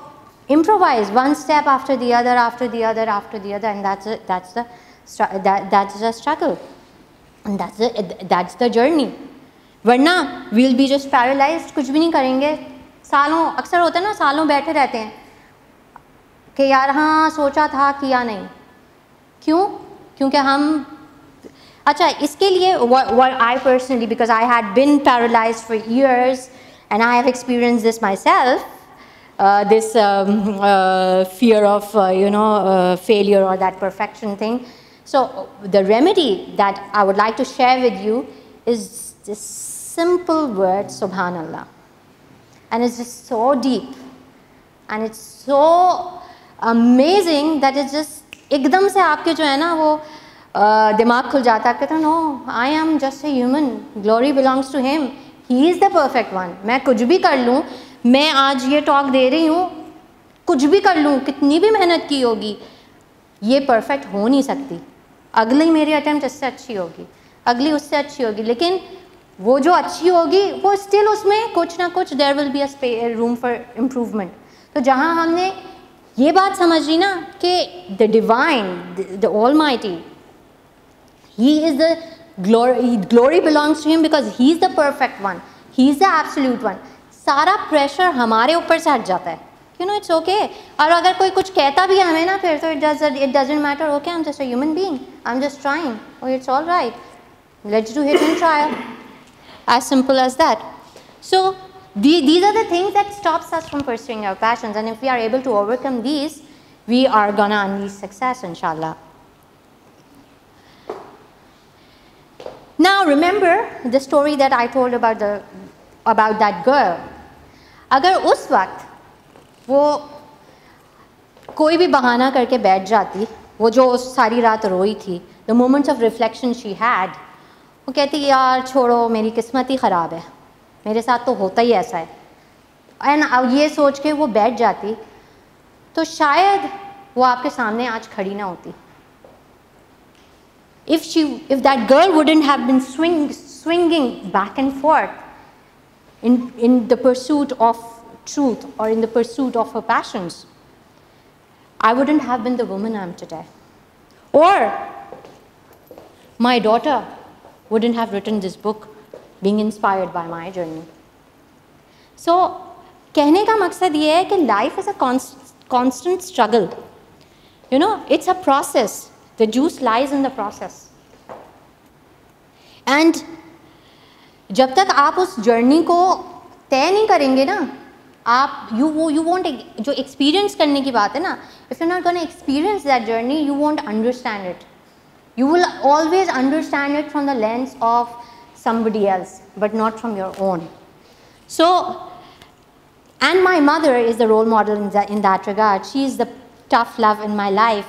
improvise one step after the other, and that's the struggle, and that's the journey. वरना we'll be just paralyzed, कुछ भी नहीं करेंगे. सालों अक्सर होता है ना, सालों बैठे रहते हैं कि यार हाँ सोचा था किया नहीं. क्यों? क्योंकि हम अच्छा इसके लिए what I personally, because I had been paralyzed for years and I have experienced this myself, this fear of failure or that perfection thing. So the remedy that I would like to share with you is this simple word Subhanallah, and it's just so deep and it's so amazing that it's just एकदम से आपके जो है ना वो दिमाग खुल जाता है. कहते no, I am just a human, glory belongs to him, he is the perfect one. मैं कुछ भी कर लूँ, मैं आज ये टॉक दे रही हूँ, कुछ भी कर लूँ, कितनी भी मेहनत की होगी, ये परफेक्ट हो नहीं सकती. अगली मेरी अटेम्प्ट इससे अच्छी होगी, अगली उससे अच्छी होगी, लेकिन वो जो अच्छी होगी वो स्टिल उसमें कुछ ना कुछ there will be a room for improvement. तो जहाँ हमने ये बात समझ ली ना कि the divine, the almighty, He is the glory belongs to him because he is the perfect one, he is the absolute one. सारा प्रेशर हमारे ऊपर से हट जाता है. It's okay. और अगर कोई कुछ कहता भी है हमें ना, फिर तो it doesn't matter. Okay, I'm just a human being, I'm just trying. Oh, it's all right, let's do hit and trial. As simple as that. So these are the things that stops us from pursuing our passions, and if we are able to overcome these, we are gonna unleash success, inshallah. Now remember the story that I told about that girl. अगर उस वक्त वो कोई भी बहाना करके बैठ जाती, वो जो सारी रात रोई थी, the moments of reflection she had, वो कहती यार छोड़ो, मेरी किस्मत ही ख़राब है, मेरे साथ तो होता ही ऐसा है, एंड ये सोच के वो बैठ जाती, तो शायद वो आपके सामने आज खड़ी ना होती. If that girl wouldn't have been swinging back and forth in the pursuit of truth or in the pursuit of her passions, I wouldn't have been the woman I am today. Or my daughter wouldn't have written this book being inspired by my journey. So कहने का मकसद ये है कि life is a constant struggle. You know, it's a process. The juice lies in the process. And जब तक आप उस जर्नी को तय नहीं करेंगे ना, आप you won't, जो एक्सपीरियंस करने की बात है ना, if you're not going to experience that journey, you won't understand it. You will always understand it from the lens of somebody else, but not from your own. So, and my mother is the role model in that regard. She is the tough love in my life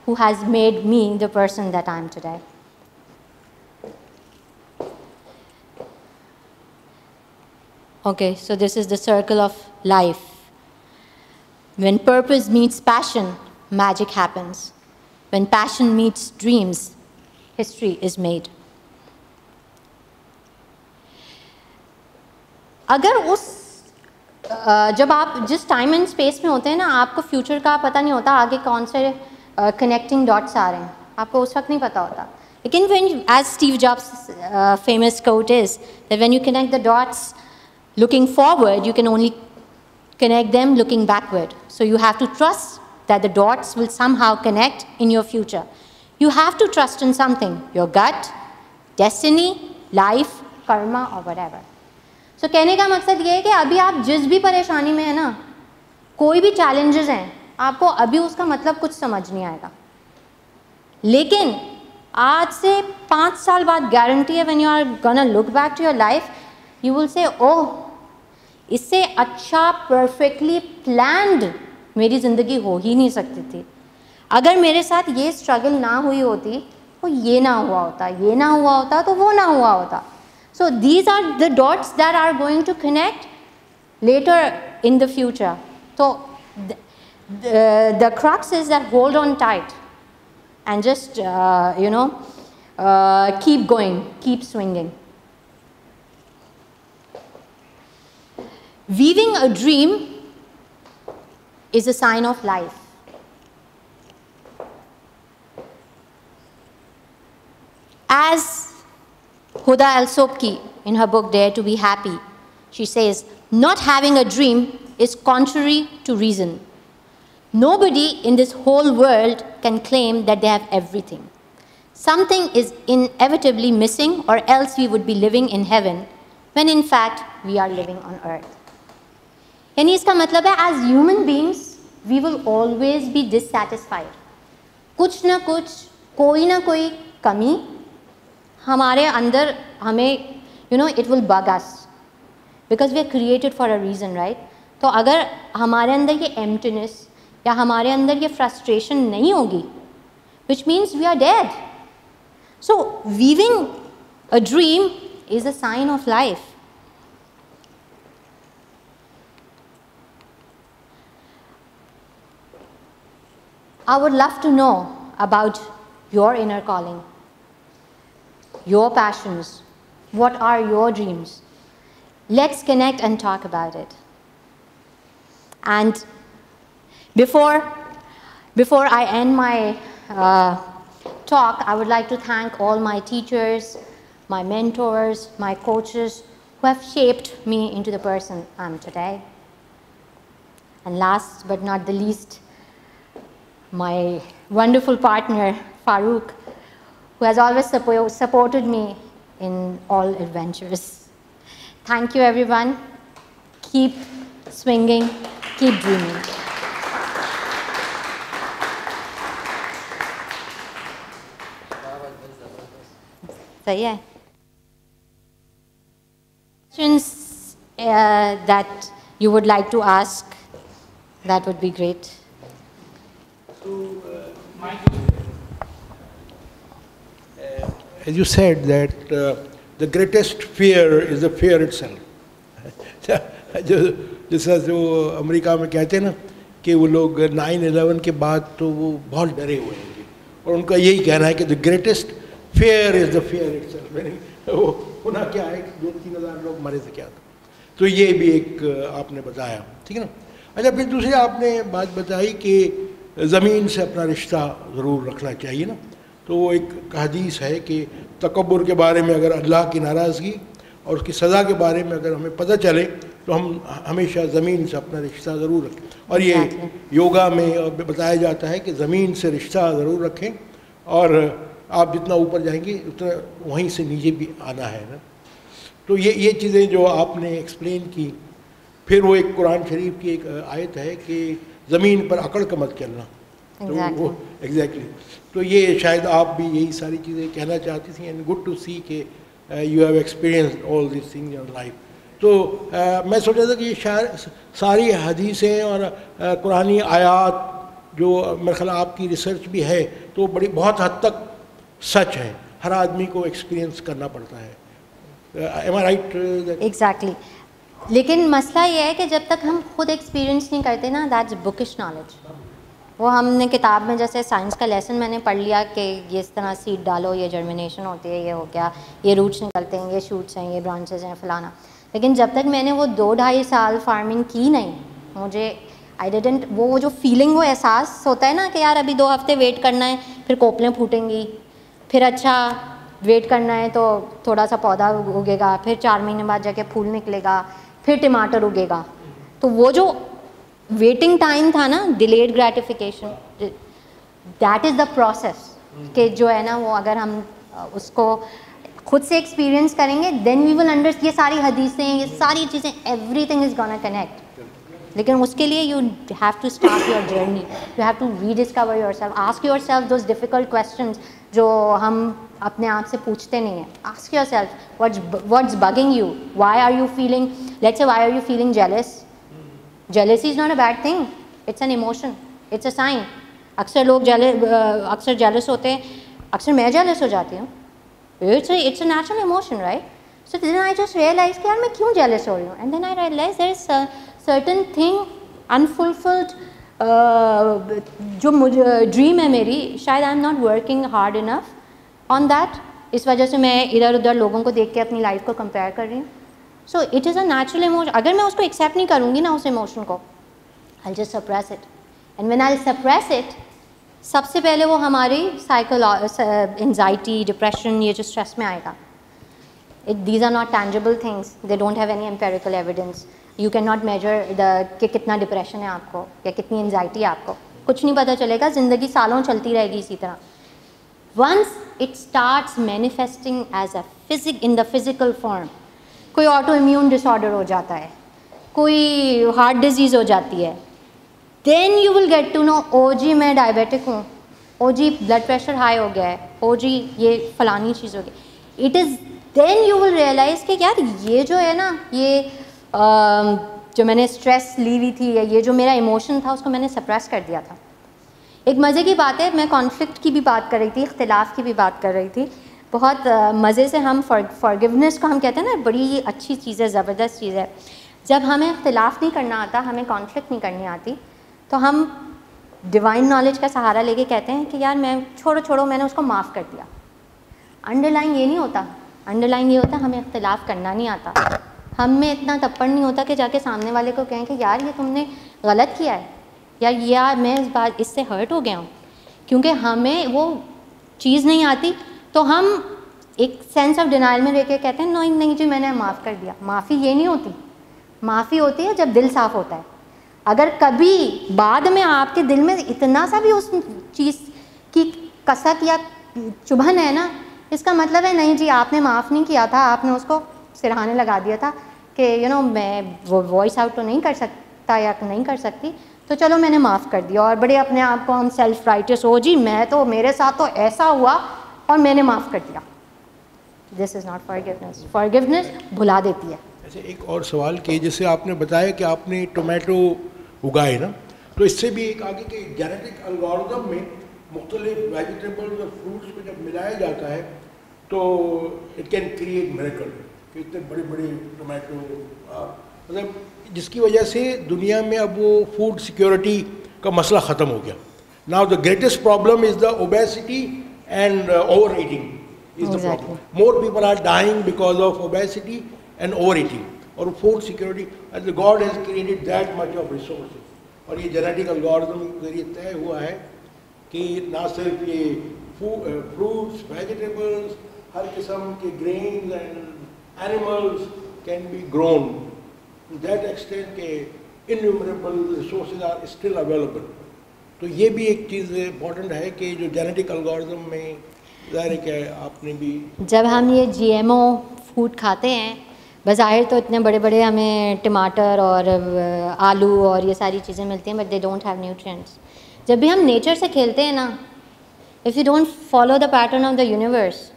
who has made me the person that I am today. Okay, so this is the circle of life. When purpose meets passion, magic happens. When passion meets dreams, history is made. अगर उस जब आप जिस time and space में होते हैं ना, आपको फ्यूचर का पता नहीं होता, आगे कौन से कनेक्टिंग डॉट्स आ रहे हैं, आपको उस वक्त नहीं पता होता. लेकिन when, as Steve Jobs' famous quote is, that when you connect the dots looking forward, you can only connect them looking backward. So you have to trust that the dots will somehow connect in your future. You have to trust in something, your gut, destiny, life, karma or whatever. So कहने का मकसद ये है कि अभी आप जिस भी परेशानी में है ना, कोई भी challenges हैं, आपको अभी उसका मतलब कुछ समझ नहीं आएगा. लेकिन आज से 5 साल बाद guarantee है, when you are gonna look back to your life, you will say, oh, इससे अच्छा perfectly planned मेरी ज़िंदगी हो ही नहीं सकती थी. अगर मेरे साथ ये struggle ना हुई होती, तो ये ना हुआ होता, ये ना हुआ होता, तो वो ना हुआ होता. So these are the dots that are going to connect later in the future. So the crux is that hold on tight and just, keep going, keep swinging. Weaving a dream is a sign of life. As Huda Al-Sobki, in her book Dare to be Happy, she says, not having a dream is contrary to reason. Nobody in this whole world can claim that they have everything. Something is inevitably missing, or else we would be living in heaven, when in fact we are living on earth. यानी इसका मतलब है, as human beings, we will always be dissatisfied. कुछ ना कुछ, कोई ना कोई कमी हमारे अंदर हमें, it will bug us, because we are created for a reason, right? तो अगर हमारे अंदर ये emptiness या हमारे अंदर ये frustration नहीं होगी, which means we are dead. So weaving a dream is a sign of life. I would love to know about your inner calling, your passions. What are your dreams? Let's connect and talk about it. And before I end my talk, I would like to thank all my teachers, my mentors, my coaches who have shaped me into the person I am today. And last but not the least, my wonderful partner, Farooq, who has always supported me in all adventures. Thank you, everyone. Keep swinging, keep dreaming. So, yeah. Questions that you would like to ask, that would be great. So, as you said that the greatest fear is the fear itself. जैसा जो America में कहते हैं ना कि वो लोग 9/11 के बाद तो वो बहुत डरे हुए हैं और उनका यही कहना है कि the greatest fear is the fear itself. वो होना क्या है, 2-3 हज़ार लोग मरे थे क्या था. तो ये भी एक आपने बताया, ठीक है ना. अच्छा, फिर दूसरी आपने बात बताई कि ज़मीन से अपना रिश्ता ज़रूर रखना चाहिए ना. तो वो एक हदीस है कि तकब्बुर के बारे में अगर अल्लाह की नाराज़गी और उसकी सज़ा के बारे में अगर हमें पता चले तो हम हमेशा ज़मीन से अपना रिश्ता ज़रूर रखें। और ये योगा में बताया जाता है कि ज़मीन से रिश्ता ज़रूर रखें, और आप जितना ऊपर जाएंगे उतना वहीं से नीचे भी आना है ना। तो ये चीज़ें जो आपने एक्सप्लेन की। फिर वो एक कुरान शरीफ की एक आयत है कि ज़मीन पर अकड़ का मत चलना। तो वो एग्जैक्टली तो ये शायद आप भी यही सारी चीज़ें कहना चाहती थी। एंड गुड टू सी के you have experienced all this things in life. तो मैं सोच रहा था कि ये सारी हदीसें और कुरानी आयात जो मेरे ख्याल आपकी रिसर्च भी है तो बहुत हद तक सच है, हर आदमी को एक्सपीरियंस करना पड़ता है। एम आई राइट? एग्जैक्टली। लेकिन मसला ये है कि जब तक हम खुद एक्सपीरियंस नहीं करते ना, दैट्स बुकिश नॉलेज। वो हमने किताब में जैसे साइंस का लेसन मैंने पढ़ लिया कि ये इस तरह सीड डालो, ये जर्मिनेशन होती है, ये हो गया, ये रूट्स निकलते हैं, ये शूट्स हैं, ये ब्रांचेस हैं, फलाना। लेकिन जब तक मैंने वो 2-2.5 साल फार्मिंग की नहीं, मुझे आई डिडंट वो जो फीलिंग, वो एहसास होता है ना कि यार अभी 2 हफ्ते वेट करना है, फिर कोपलें फूटेंगी, फिर अच्छा वेट करना है तो थोड़ा सा पौधा उगेगा, फिर 4 महीने बाद जाके फूल निकलेगा, फिर टमाटर उगेगा। तो वो जो वेटिंग टाइम था ना, delayed gratification, that is the process कि जो है ना वो अगर हम उसको खुद से एक्सपीरियंस करेंगे देन वी विल अंडरस्टैंड। ये सारी हदीसें, ये सारी चीज़ें, एवरीथिंग इज़ गोना कनेक्ट। लेकिन उसके लिए you have to start your journey, you have to rediscover yourself, ask yourself those difficult questions जो हम अपने आप से पूछते नहीं हैं। Ask yourself what's bugging you, why are you feeling, let's say why are you feeling jealous. Jealousy is not a bad thing, it's an emotion, it's a sign. अक्सर लोग अक्सर जेलस होते हैं, अक्सर मैं जेलस हो जाती हूँ। It's a natural emotion, right? So then I just realise कि यार मैं क्यों जेलस हो रही हूँ, and then I realise there is certain thing unfulfilled, जो मुझे ड्रीम है मेरी, शायद I am not working hard enough on that. इस वजह से मैं इधर उधर लोगों को देख के अपनी लाइफ को कंपेयर कर रही हूँ। So it is a natural emotion. अगर मैं उसको एक्सेप्ट नहीं करूँगी ना, उस इमोशन को, I just suppress it, and when I suppress it, सबसे पहले वो हमारी एंजाइटी, डिप्रेशन, ये जो स्ट्रेस में आएगा। These are not tangible things, they don't have any empirical evidence. You can not measure कि कितना डिप्रेशन है आपको या कितनी एंजाइटी है आपको, कुछ नहीं पता चलेगा। ज़िंदगी सालों चलती रहेगी इसी तरह। Once it starts manifesting as a in the physical form, कोई ऑटो इम्यून डिसऑर्डर हो जाता है, कोई हार्ट डिजीज़ हो जाती है, then you will get to know, ओ जी मैं डायबिटिक हूँ, ओ जी ब्लड प्रेशर हाई हो गया है, ओ जी ये फलानी चीज़ हो गई। It is then you will realise कि यार ये जो है ना, ये जो मैंने स्ट्रेस ली हुई थी या ये जो मेरा इमोशन था उसको मैंने सप्रेस कर दिया था। एक मज़े की बात है, मैं कॉन्फ्लिक्ट की भी बात कर रही थी, इख्तिलाफ़ की भी बात कर रही थी। बहुत मज़े से हम फॉरगिवनेस को हम कहते हैं ना, बड़ी अच्छी चीज़ है, ज़बरदस्त चीज़ है। जब हमें इख्तिलाफ़ नहीं करना आता, हमें कॉन्फ्लिक्ट नहीं करनी आती, तो हम डिवाइन नॉलेज का सहारा लेके कहते हैं कि यार मैं छोड़ो मैंने उसको माफ़ कर दिया। अंडरलाइन ये नहीं होता, अंडरलाइन ये होता हमें इख्तिलाफ़ करना नहीं आता। हम में इतना तप्पड़ नहीं होता कि जाके सामने वाले को कहें कि यार ये तुमने गलत किया है, यार मैं इस बात इससे हर्ट हो गया हूँ। क्योंकि हमें वो चीज़ नहीं आती तो हम एक सेंस ऑफ डिनाइल में लेके कहते हैं नहीं जी मैंने माफ़ कर दिया। माफ़ी ये नहीं होती, माफ़ी होती है जब दिल साफ़ होता है। अगर कभी बाद में आपके दिल में इतना सा भी उस चीज़ की कसक या चुभन है ना, इसका मतलब है नहीं जी आपने माफ़ नहीं किया था, आपने उसको सिरहाने लगा दिया था कि मैं वो वॉइस आउट तो नहीं कर सकता या नहीं कर सकती, तो चलो मैंने माफ़ कर दिया। और बड़े अपने आप को हम सेल्फ राइटियस हो जी, मैं तो मेरे साथ तो ऐसा हुआ और मैंने माफ़ कर दिया। This is not forgiveness. Forgiveness भुला देती है। ऐसे एक और सवाल कि जैसे आपने बताया कि आपने टोमेटो उगाए ना, तो इससे भी एक आगे के जेनेटिक एल्गोरिथम में मुख्तलिफ वेजिटेबल्स और फ्रूट्स को जब मिलाया जाता है तो इट कैन क्रिएट मिरेकल। कि इतने बड़े बड़े टोमेटो मतलब जिसकी वजह से दुनिया में अब वो फूड सिक्योरिटी का मसला ख़त्म हो गया। Now the greatest problem is the obesity and overeating is the problem. More people are dying because of obesity and overeating. और food security as God has created that much of resources, और ये genetic algorithm के जरिए तय हुआ है कि ना सिर्फ ये फ्रूट्स वेजिटेबल्स, हर किस्म के grains and animals can be grown to that extent कि innumerable resources are still available. तो ये भी एक चीज़ इम्पोर्टेंट है कि जो जेनेटिक एल्गोरिथम में ज़ाहिर है कि आपने भी जब हम ये GMO फूड खाते हैं, बज़ाहिर तो इतने बड़े बड़े हमें टमाटर और आलू और ये सारी चीज़ें मिलती हैं, but they don't have nutrients. जब भी हम नेचर से खेलते हैं ना, if you don't follow the pattern of the universe,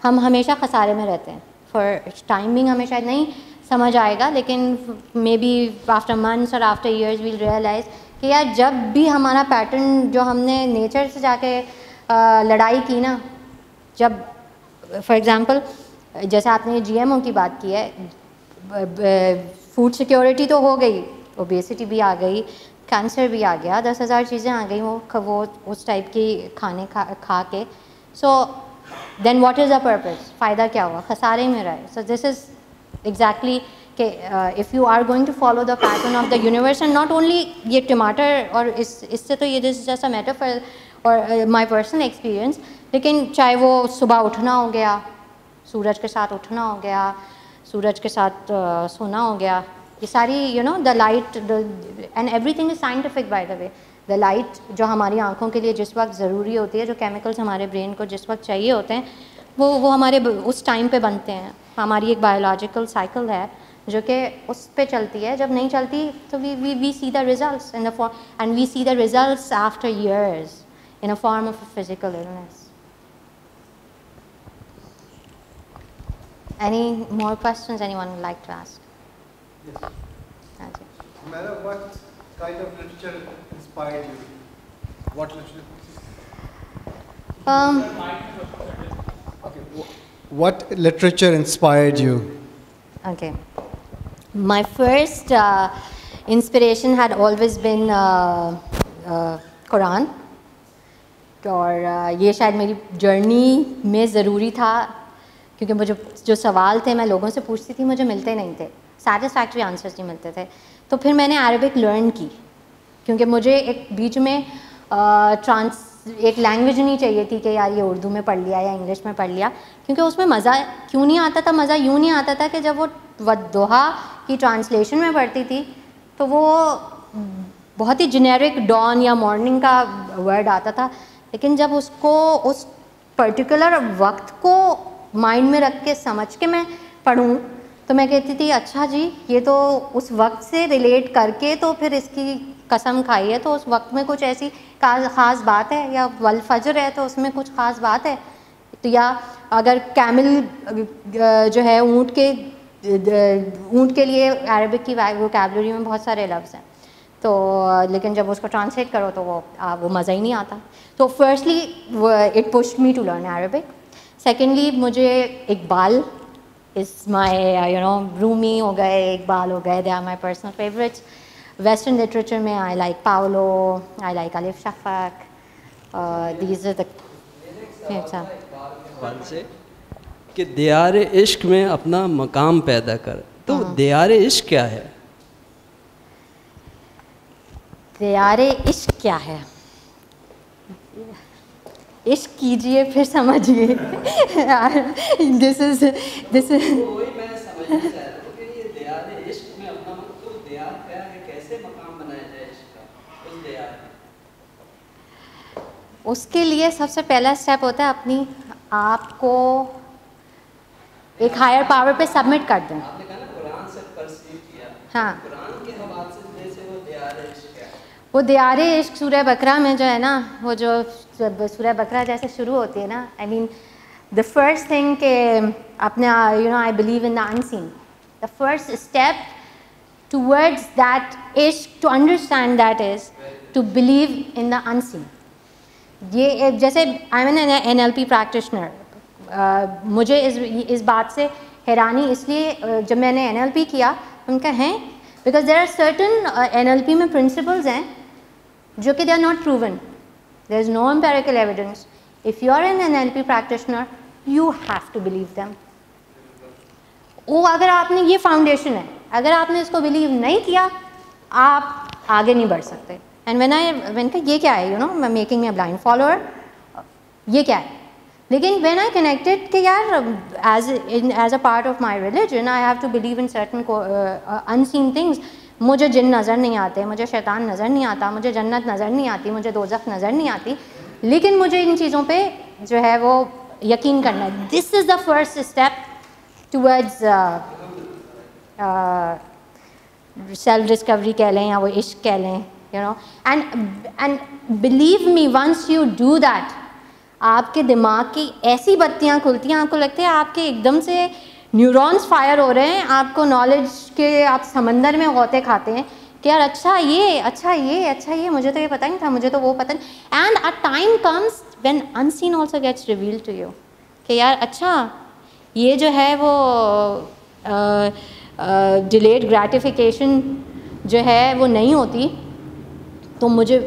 हम हमेशा खसारे में रहते हैं. फॉर टाइमिंग हमें शायद नहीं समझ आएगा, लेकिन मे बी आफ्टर मंथ्स और आफ्टर ईयर्स वील रियलाइज़ कि यार जब भी हमारा पैटर्न जो हमने नेचर से जाके लड़ाई की ना, जब फॉर एग्ज़ाम्पल जैसे आपने GMO की बात की है, फूड सिक्योरिटी तो हो गई, ओबेसिटी भी आ गई, कैंसर भी आ गया, 10,000 चीज़ें आ गई वो उस टाइप की खाने खा के. So then what is the purpose? फ़ायदा क्या हुआ? खसारे में रहे. सो दिस इज़ एग्जैक्टली कि if you are going to follow the pattern of the universe, and not only ये टमाटर और इससे तो ये this is just a metaphor और माई पर्सनल एक्सपीरियंस, लेकिन चाहे वो सुबह उठना हो गया, सूरज के साथ उठना हो गया, सूरज के साथ सोना हो गया, ये सारी you know the light and everything is scientific bye the way. The light जो हमारी आंखों के लिए जिस वक्त ज़रूरी होती है, जो केमिकल्स हमारे ब्रेन को जिस वक्त चाहिए होते हैं, वो हमारे उस टाइम पे बनते हैं. हमारी एक बायोलॉजिकल साइकिल है जो कि उस पे चलती है. जब नहीं चलती तो we see the results in the form, and we see the results after years in a form of a physical illness. Any more questions anyone would like to ask? Yes. Ajay. Madam, what kind of literature inspired you? What literature? Okay. What literature inspired you? Okay. My first inspiration had always been Quran. और ये शायद मेरी journey में ज़रूरी था, क्योंकि मुझे जो सवाल थे मैं लोगों से पूछती थी, मुझे मिलते नहीं थे, सेटिस्फैक्ट्री आंसर्स नहीं मिलते थे. तो फिर मैंने अरबिक लर्न की, क्योंकि मुझे एक बीच में एक लैंग्वेज नहीं चाहिए थी कि यार ये उर्दू में पढ़ लिया या इंग्लिश में पढ़ लिया, क्योंकि उसमें मज़ा क्यों नहीं आता था. मज़ा यूँ नहीं आता था कि जब वो वद्दुहा की ट्रांसलेशन में पढ़ती थी तो वो बहुत ही जेनेरिक डॉन या मॉर्निंग का वर्ड आता था, लेकिन जब उसको उस पर्टिकुलर वक्त को माइंड में रख के समझ के मैं पढ़ूँ तो मैं कहती थी अच्छा जी ये तो उस वक्त से रिलेट करके तो फिर इसकी कसम खाई है, तो उस वक्त में कुछ ऐसी ख़ास बात है, या वल फजर है तो उसमें कुछ ख़ास बात है. तो या अगर कैमल जो है ऊँट के लिए अरबिक की वोकैबुलरी में बहुत सारे लफ्ज़ हैं, तो लेकिन जब उसको ट्रांसलेट करो तो वो मज़ा ही नहीं आता. तो firstly it pushed me to learn Arabic. Secondly मुझे इकबाल इज़ माई रूमी हो गए, इकबाल हो गए, they are my personal favourites. Western literature में I like Paulo, I like Elif Shafak, these are the से कि दियार इश्क में अपना मकाम पैदा कर. तो दियार इश्क क्या है? दियार इश्क क्या है? इश्क कीजिए फिर समझिए. दिस इज वही मैं समझना चाह रहा हूँ कि ये दियार इश्क में अपना तो दियार क्या है, कैसे मकाम बनाया जाए इश्क का उस दियार में? उसके लिए सबसे पहला स्टेप होता है अपनी आप को एक हायर पावर पे सबमिट कर दें. आपने कहा ना कुरान से परसीव किया. हाँ, कुरान के हवाले से वो दियार इश्क है. वो दियार इश्क सूरह बकरा में जो है ना, वो जो सूरह बकरा जैसे शुरू होती है ना, I mean the first thing के अपने I believe in the unseen. The first step towards that इश्क, to understand that is to believe in the unseen. ये जैसे I am an NLP practitioner, मुझे इस बात से हैरानी इसलिए जब मैंने NLP किया उनका है because there are certain NLP में प्रिंसिपल्स हैं जो कि they are not proven. There is no empirical evidence. If you are an NLP practitioner you have to believe them. वो अगर आपने ये फाउंडेशन है, अगर आपने इसको बिलीव नहीं किया आप आगे नहीं बढ़ सकते. एंड मैंने कहा ये क्या है, making me a blind follower, ये क्या है? लेकिन व्हेन आई कनेक्टेड कि यार as a part of my religion I have to believe in certain unseen things. मुझे जिन नज़र नहीं आते, मुझे शैतान नज़र नहीं आता, मुझे जन्नत नज़र नहीं आती, मुझे दोज़ख नज़र नहीं आती, लेकिन मुझे इन चीज़ों पे जो है वो यकीन करना है. This is the first step towards self discovery कह लें या वो इश्क कह लें, you know. And believe me, once you do that, आपके दिमाग की ऐसी बत्तियां खुलती हैं, आपको लगता है आपके एकदम से न्यूरॉन्स फायर हो रहे हैं, आपको नॉलेज के आप समंदर में गौते खाते हैं कि यार अच्छा ये मुझे तो ये पता नहीं था, मुझे तो वो पता नहीं. And a time comes when unseen also gets revealed to you कि यार अच्छा ये जो है वो डिलेड ग्रेटिफिकेशन जो है वो नहीं होती तो मुझे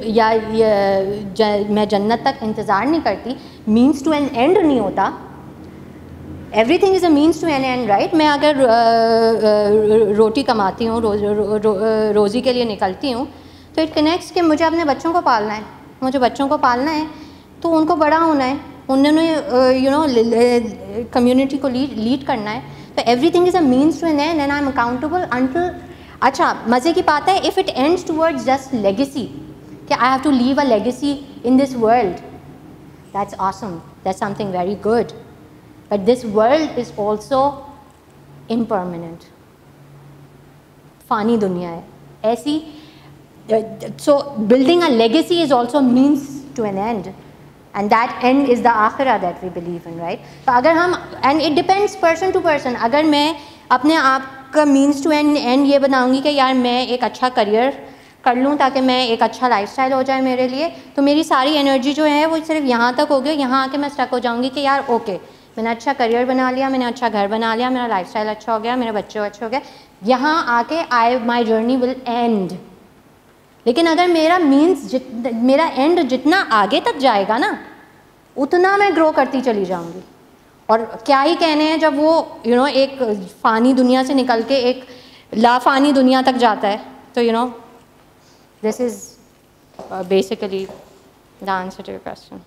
मैं जन्नत तक इंतज़ार नहीं करती. मीन्स टू एन एंड नहीं होता. Everything is a means to an end, right. मैं अगर रोटी कमाती हूँ, रोज़ी के लिए निकलती हूँ, तो इट कनेक्ट्स कि मुझे अपने बच्चों को पालना है, मुझे बच्चों को पालना है तो उनको बड़ा होना है, उन्होंने यू नो कम्युनिटी को लीड करना है. तो everything is a means to an end and I am accountable until. अच्छा मज़े की बात है, if it ends towards just legacy कि I have to leave a legacy in this world, that's awesome, that's something very good. But this world is also impermanent, फ़ानी दुनिया है ऐसी. So building a legacy is also means to an end, end that end is the आखिरा that we believe in, right. तो अगर हम, and it depends person to person, अगर मैं अपने आप का मीन्स टू एंड ये बनाऊंगी कि यार मैं एक अच्छा करियर कर लूँ ताकि मैं एक अच्छा लाइफस्टाइल हो जाए मेरे लिए, तो मेरी सारी एनर्जी जो है वो सिर्फ यहाँ तक होगी. यहाँ आके मैं स्टक हो जाऊँगी कि यार ओके मैंने अच्छा करियर बना लिया, मैंने अच्छा घर बना लिया, मेरा लाइफस्टाइल अच्छा हो गया, मेरे बच्चे अच्छे हो गए, यहाँ आके माई जर्नी विल एंड. लेकिन अगर मेरा मीन्स मेरा एंड जितना आगे तक जाएगा ना उतना मैं ग्रो करती चली जाऊँगी. और क्या ही कहने हैं जब वो यू नो एक फ़ानी दुनिया से निकल के एक लाफ़ानी दुनिया तक जाता है, तो you know this is basically the answer to your question.